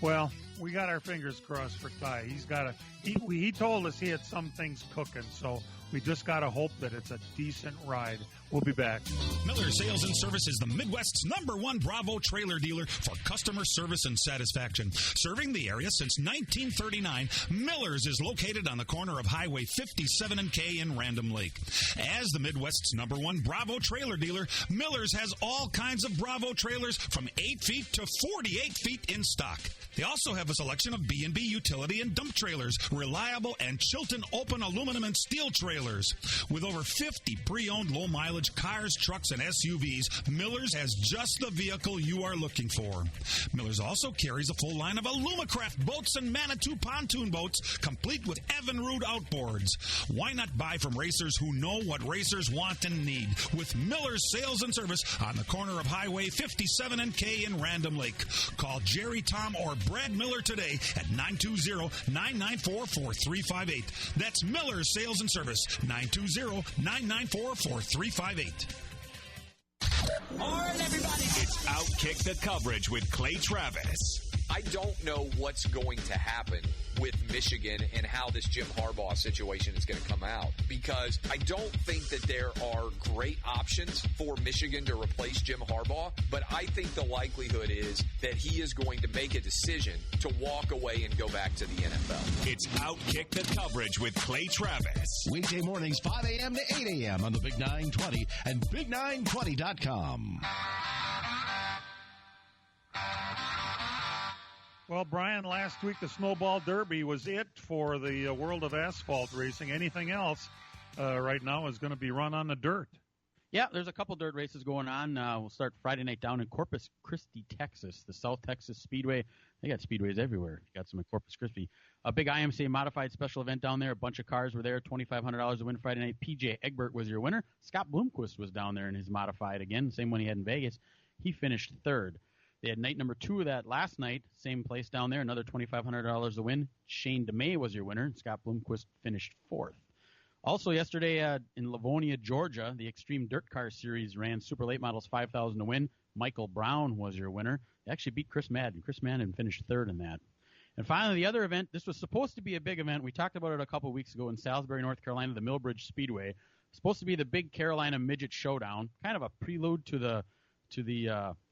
Well, we got our fingers crossed for Ty. He told us he had some things cooking, so we just got to hope that it's a decent ride. We'll be back. Miller Sales and Service is the Midwest's #1 Bravo trailer dealer for customer service and satisfaction. Serving the area since 1939, Miller's is located on the corner of Highway 57 and K in Random Lake. As the Midwest's #1 Bravo trailer dealer, Miller's has all kinds of Bravo trailers from 8 feet to 48 feet in stock. They also have a selection of B&B utility and dump trailers, reliable and Chilton open aluminum and steel trailers. With over 50 pre-owned low-mileage cars, trucks, and SUVs, Miller's has just the vehicle you are looking for. Miller's also carries a full line of Alumacraft boats and Manitou pontoon boats, complete with Evinrude outboards. Why not buy from racers who know what racers want and need? With Miller's Sales and Service on the corner of Highway 57 and K in Random Lake. Call Jerry, Tom, or Brad Miller today at 920-994-4358. That's Miller's Sales and Service, 920-994-4358. All right, everybody. It's Outkick the Coverage with Clay Travis. I don't know what's going to happen with Michigan and how this Jim Harbaugh situation is going to come out, because I don't think that there are great options for Michigan to replace Jim Harbaugh, but I think the likelihood is that he is going to make a decision to walk away and go back to the NFL. It's Outkick the Coverage with Clay Travis. Weekday mornings, 5 a.m. to 8 a.m. on the Big 920 and Big920.com. Well, Brian, last week the Snowball Derby was it for the world of asphalt racing. Anything else right now is going to be run on the dirt. Yeah, there's a couple dirt races going on. We'll start Friday night down in Corpus Christi, Texas, the South Texas Speedway. They got speedways everywhere. You got some in Corpus Christi. A big IMCA modified special event down there. A bunch of cars were there. $2,500 to win Friday night. PJ Egbert was your winner. Scott Bloomquist was down there in his modified again, same one he had in Vegas. He finished third. They had night number 2 of that last night, same place down there, another $2,500 to win. Shane DeMay was your winner. Scott Bloomquist finished fourth. Also yesterday in Livonia, Georgia, the Extreme Dirt Car Series ran Super Late Models 5,000 to win. Michael Brown was your winner. They actually beat Chris Madden. Chris Madden finished third in that. And finally, the other event, this was supposed to be a big event. We talked about it a couple weeks ago in Salisbury, North Carolina, the Millbridge Speedway. Supposed to be the big Carolina Midget Showdown, kind of a prelude to the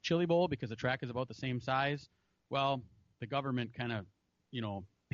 Chili Bowl because the track is about the same size. Well, the government kind of,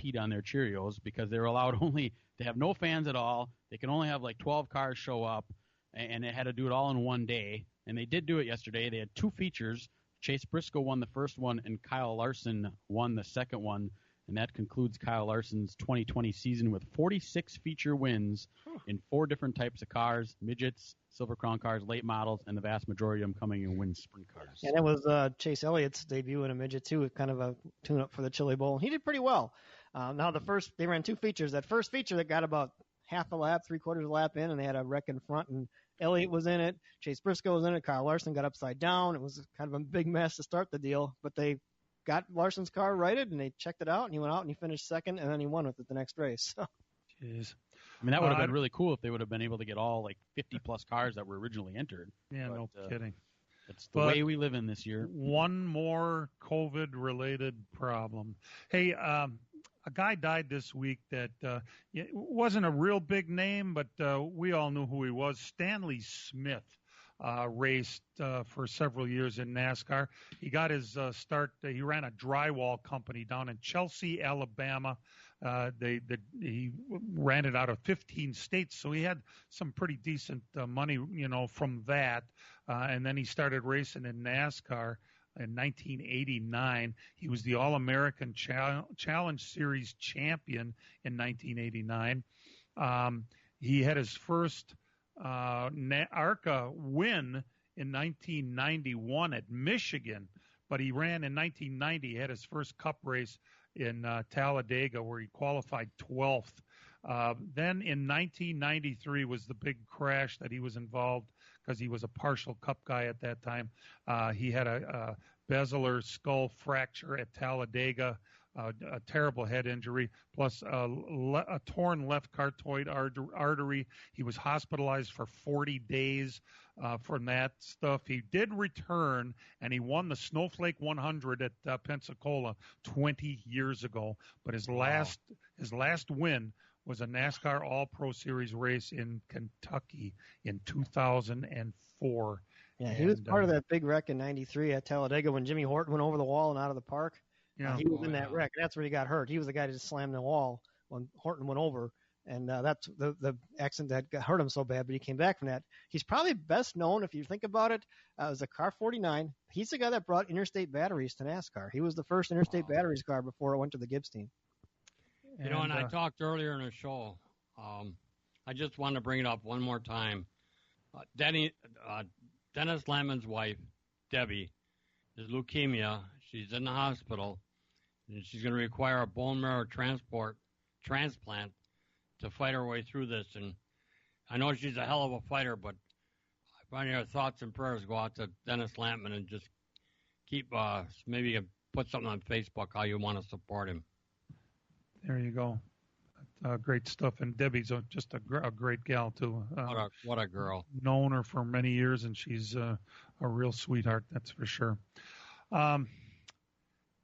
peed on their Cheerios because they were allowed only to have no fans at all. They can only have like 12 cars show up, and they had to do it all in one day. And they did do it yesterday. They had two features. Chase Briscoe won the first one, and Kyle Larson won the second one. And that concludes Kyle Larson's 2020 season with 46 feature wins in 4 different types of cars: midgets, Silver Crown cars, late models, and the vast majority of them coming in win sprint cars. And it was Chase Elliott's debut in a midget, too, with kind of a tune-up for the Chili Bowl. He did pretty well. Now, they ran 2 features. That first feature that got about half a lap, 3/4 lap in, and they had a wreck in front, and Elliott was in it. Chase Briscoe was in it. Kyle Larson got upside down. It was kind of a big mess to start the deal, but they got Larson's car righted, and they checked it out, and he went out and he finished second, and then he won with it the next race. Jeez. I mean, that would have been really cool if they would have been able to get all 50-plus cars that were originally entered. Yeah, no kidding. It's the way we live in this year. One more COVID-related problem. Hey, a guy died this week that wasn't a real big name, but we all knew who he was. Stanley Smith raced for several years in NASCAR. He got his start. He ran a drywall company down in Chelsea, Alabama. He ran it out of 15 states, so he had some pretty decent money, from that. And then he started racing in NASCAR. In 1989, he was the All-American Challenge Series champion in 1989. He had his first ARCA win in 1991 at Michigan, but he ran in 1990. He had his first Cup race in Talladega, where he qualified 12th. Then in 1993 was the big crash that he was involved because he was a partial Cup guy at that time. He had a basilar skull fracture at Talladega, a terrible head injury, plus a torn left carotid artery. He was hospitalized for 40 days from that stuff. He did return, and he won the Snowflake 100 at Pensacola 20 years ago. But his last win was a NASCAR All-Pro Series race in Kentucky in 2004. Yeah, he was part of that big wreck in '93 at Talladega when Jimmy Horton went over the wall and out of the park. Yeah, he was in that wreck. That's where he got hurt. He was the guy that just slammed the wall when Horton went over, and that's the accident that hurt him so bad. But he came back from that. He's probably best known, if you think about it, as a Car 49. He's the guy that brought interstate batteries to NASCAR. He was the first interstate batteries car before it went to the Gibbs team. And I talked earlier in the show. I just want to bring it up one more time. Dennis Lamon's wife, Debbie, is leukemia. She's in the hospital, and she's going to require a bone marrow transplant to fight her way through this. And I know she's a hell of a fighter, but I find your thoughts and prayers go out to Dennis Lampman, and just keep maybe you can put something on Facebook how you want to support him. There you go. Great stuff. And Debbie's just a great gal, too. What a girl. Known her for many years, and she's a real sweetheart, that's for sure.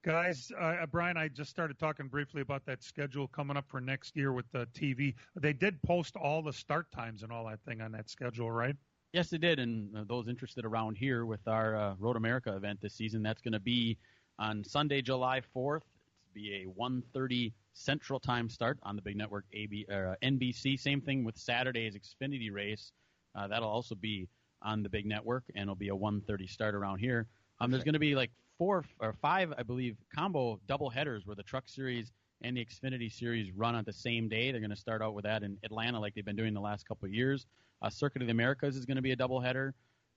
Guys, Brian, I just started talking briefly about that schedule coming up for next year with the TV. They did post all the start times and all that thing on that schedule, right? Yes, they did. And those interested around here with our Road America event this season, that's going to be on Sunday, July 4th. It's be a 1:30 Central Time start on the big network NBC. Same thing with Saturday's Xfinity race. That'll also be on the big network, and it'll be a 1:30 start around here. There's going to be like 4 or 5, I believe, combo double headers where the Truck Series and the Xfinity Series run on the same day. They're going to start out with that in Atlanta like they've been doing the last couple of years. Circuit of the Americas is going to be a double header.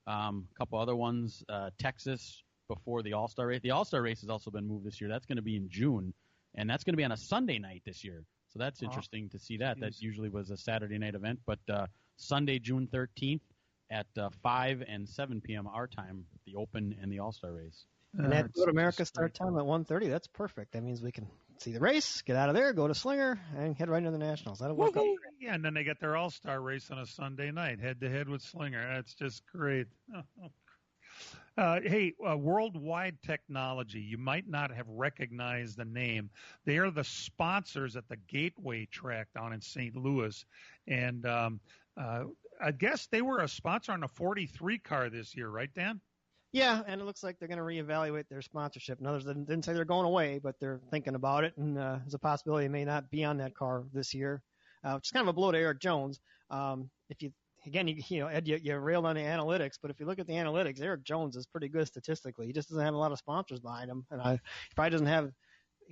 A couple other ones, Texas before the All-Star race. The All-Star race has also been moved this year. That's going to be in June, and that's going to be on a Sunday night this year. So that's interesting to see that. That usually was a Saturday night event, but Sunday, June 13th at 5 and 7 p.m. our time, the Open and the All-Star race. And that Road America start time at 1:30. That's perfect. That means we can see the race, get out of there, go to Slinger, and head right into the Nationals. That'll work out. Yeah, and then they get their All-Star race on a Sunday night, head-to-head with Slinger. That's just great. Hey, Worldwide Technology, you might not have recognized the name. They are the sponsors at the Gateway track down in St. Louis. And I guess they were a sponsor on the 43 car this year, right, Dan? Yeah, and it looks like they're going to reevaluate their sponsorship. In others didn't say they're going away, but they're thinking about it, and there's a possibility they may not be on that car this year, which is kind of a blow to Eric Jones. If you Again, Ed, you railed on the analytics, but if you look at the analytics, Eric Jones is pretty good statistically. He just doesn't have a lot of sponsors behind him, and he probably doesn't have,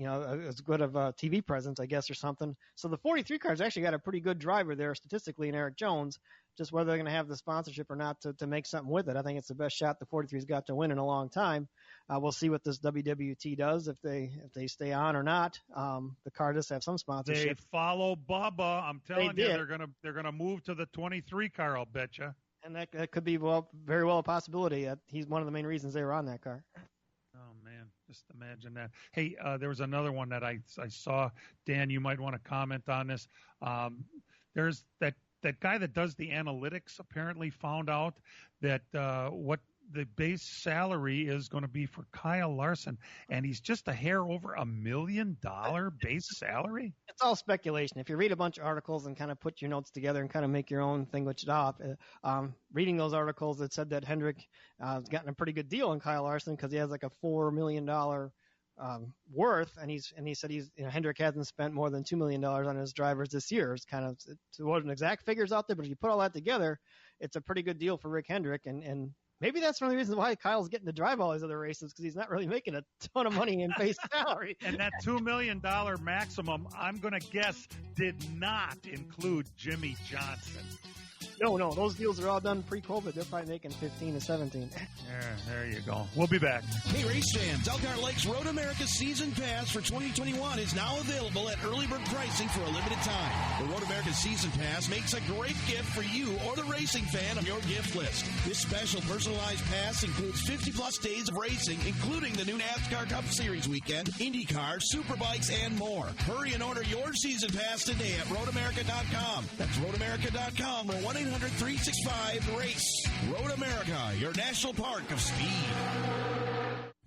as good of a TV presence, I guess, or something. So the 43 car's actually got a pretty good driver there statistically in Eric Jones. Just whether they're going to have the sponsorship or not to make something with it, I think it's the best shot the 43's got to win in a long time. We'll see what this WWT does if they stay on or not. The car does have some sponsorship. They follow Bubba. I'm telling you, they're gonna move to the 23 car. I'll bet you. And that could be very well a possibility. He's one of the main reasons they were on that car. Oh man, just imagine that. Hey, there was another one that I saw. Dan, you might want to comment on this. There's that guy that does the analytics apparently found out that what the base salary is going to be for Kyle Larson, and he's just a hair over $1 million base salary. It's all speculation. If you read a bunch of articles and kind of put your notes together and kind of make your own thing with it up, reading those articles, it said that Hendrick has gotten a pretty good deal on Kyle Larson because he has like a $4 million worth, and he said Hendrick hasn't spent more than $2 million on his drivers this year. It's kind of, it wasn't exact figures out there, but if you put all that together, it's a pretty good deal for Rick Hendrick, and maybe that's one of the reasons why Kyle's getting to drive all these other races, because he's not really making a ton of money in base salary. And that $2 million maximum, I'm going to guess, did not include Jimmy Johnson. No, those deals are all done pre-COVID. They're probably making 15 to 17. There you go. We'll be back. Hey, race fans, Elkhart Lake's Road America Season Pass for 2021 is now available at early bird pricing for a limited time. The Road America Season Pass makes a great gift for you or the racing fan on your gift list. This special personalized pass includes 50-plus days of racing, including the new NASCAR Cup Series weekend, IndyCar, Superbikes, and more. Hurry and order your Season Pass today at roadamerica.com. That's roadamerica.com or 1-800-365-RACE. Road America, your national park of speed.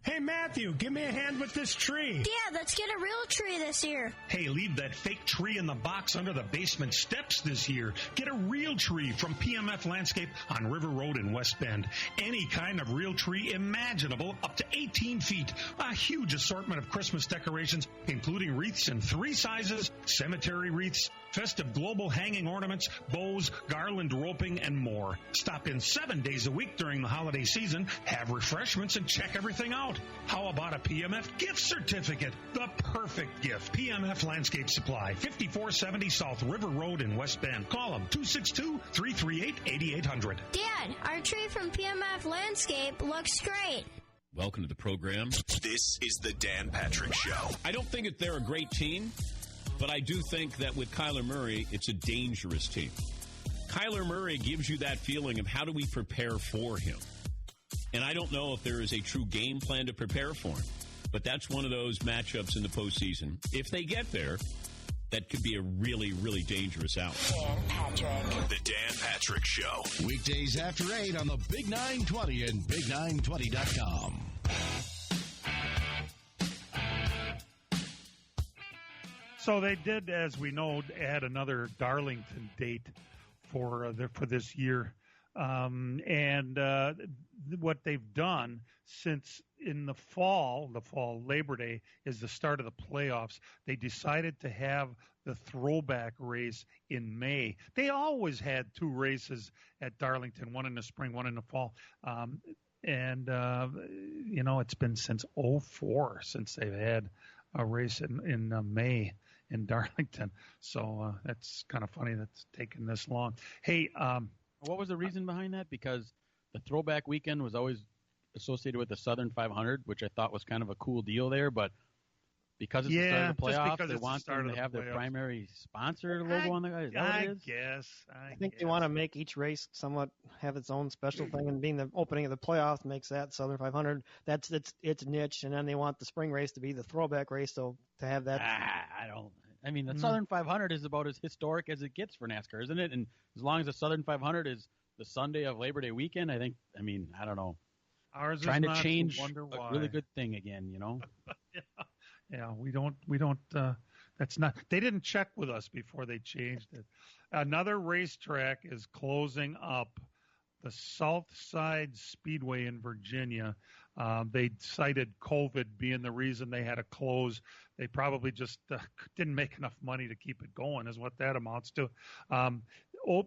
Hey, Matthew, give me a hand with this tree. Dad, let's get a real tree this year. Hey, leave that fake tree in the box under the basement steps this year. Get a real tree from PMF Landscape on River Road in West Bend. Any kind of real tree imaginable, up to 18 feet. A huge assortment of Christmas decorations, including wreaths in 3 sizes, cemetery wreaths, festive global hanging ornaments, bows, garland roping, and more. Stop in 7 days a week during the holiday season, have refreshments, and check everything out. How about a PMF gift certificate? The perfect gift. PMF Landscape Supply, 5470 South River Road in West Bend. Call them, 262-338-8800. Dad, our tree from PMF Landscape looks great. Welcome to the program. This is the Dan Patrick Show. I don't think that they're a great team, but I do think that with Kyler Murray, it's a dangerous team. Kyler Murray gives you that feeling of how do we prepare for him? And I don't know if there is a true game plan to prepare for him. But that's one of those matchups in the postseason. If they get there, that could be a really, really dangerous out. Dan Patrick. The Dan Patrick Show. Weekdays after 8 on the Big 920 and Big920.com. So they did, as we know, add another Darlington date for this year. What they've done since in the fall Labor Day is the start of the playoffs, they decided to have the throwback race in May. They always had 2 races at Darlington, one in the spring, one in the fall. It's been since 2004 since they've had a race in May in Darlington. So that's kind of funny that's taken this long. Hey, what was the reason behind that? Because the throwback weekend was always associated with the Southern 500, which I thought was kind of a cool deal there. But Because it's the start of the just playoffs, because they it's want the start them of to have the their playoffs. primary sponsor logo on the guy. Is that what it is? I think they want to make each race somewhat have its own special thing, and being the opening of the playoffs makes that Southern 500 that's its niche, and then they want the spring race to be the throwback race, so to have that. I mean, the Southern 500 is about as historic as it gets for NASCAR, isn't it? And as long as the Southern 500 is the Sunday of Labor Day weekend, I don't know. Ours is trying to not, change wonder a why. really good thing again, you know. Yeah, we don't. That's not. They didn't check with us before they changed it. Another racetrack is closing up. The Southside Speedway in Virginia. They cited COVID being the reason they had to close. They probably just didn't make enough money to keep it going, is what that amounts to.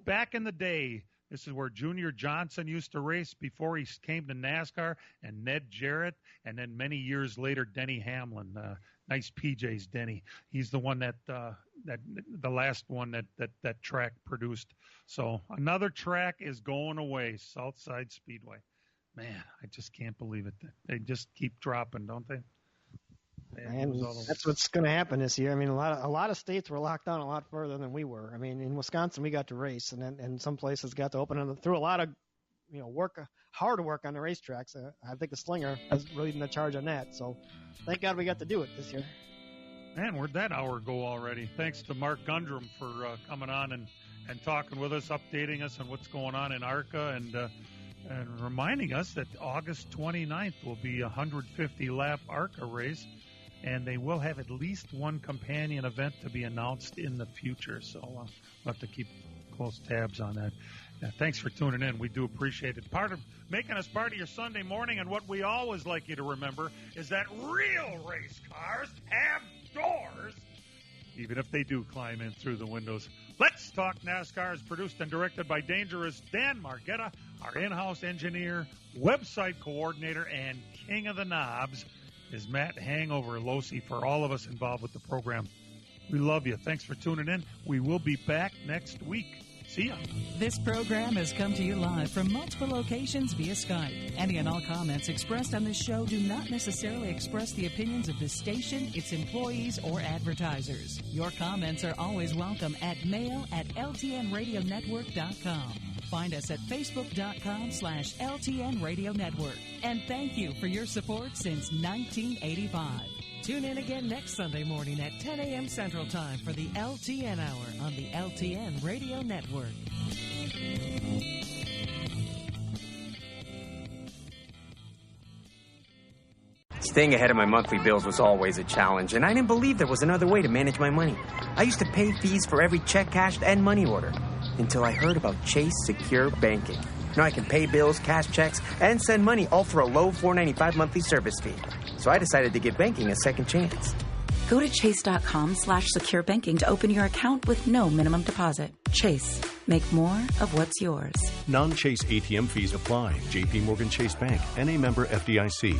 Back in the day, this is where Junior Johnson used to race before he came to NASCAR, and Ned Jarrett, and then many years later, Denny Hamlin. Nice PJs, Denny. He's the one that the last one that track produced. So another track is going away, Southside Speedway. Man, I just can't believe it. They just keep dropping, don't they? And that's what's going to happen this year. I mean, a lot of states were locked down a lot further than we were. I mean, in Wisconsin we got to race, and some places got to open, and through a lot of hard work on the racetracks. I think the Slinger is really in the charge on that. So, thank God we got to do it this year. Man, where'd that hour go already? Thanks to Mark Gundrum for coming on and talking with us, updating us on what's going on in ARCA, and reminding us that August 29th will be a 150-lap ARCA race, and they will have at least one companion event to be announced in the future. So we'll have to keep close tabs on that. Thanks for tuning in. We do appreciate it. Part of making us part of your Sunday morning, and what we always like you to remember is that real race cars have doors, even if they do climb in through the windows. Let's Talk NASCAR is produced and directed by Dangerous Dan Margetta, our in-house engineer, website coordinator, and king of the knobs is Matt Hangover Losi. For all of us involved with the program, we love you. Thanks for tuning in. We will be back next week. See ya. This program has come to you live from multiple locations via Skype. Any and all comments expressed on this show do not necessarily express the opinions of this station, its employees, or advertisers. Your comments are always welcome at mail@ltnradionetwork.com. Find us at facebook.com/LTN Radio Network. And thank you for your support since 1985. Tune in again next Sunday morning at 10 a.m. Central Time for the LTN Hour on the LTN Radio Network. Staying ahead of my monthly bills was always a challenge, and I didn't believe there was another way to manage my money. I used to pay fees for every check cashed and money order, until I heard about Chase Secure Banking. Now I can pay bills, cash checks, and send money all for a low $4.95 monthly service fee. So I decided to give banking a second chance. Go to chase.com/secure banking to open your account with no minimum deposit. Chase. Make more of what's yours. Non-Chase ATM fees apply. JP Morgan Chase Bank, N.A. member FDIC.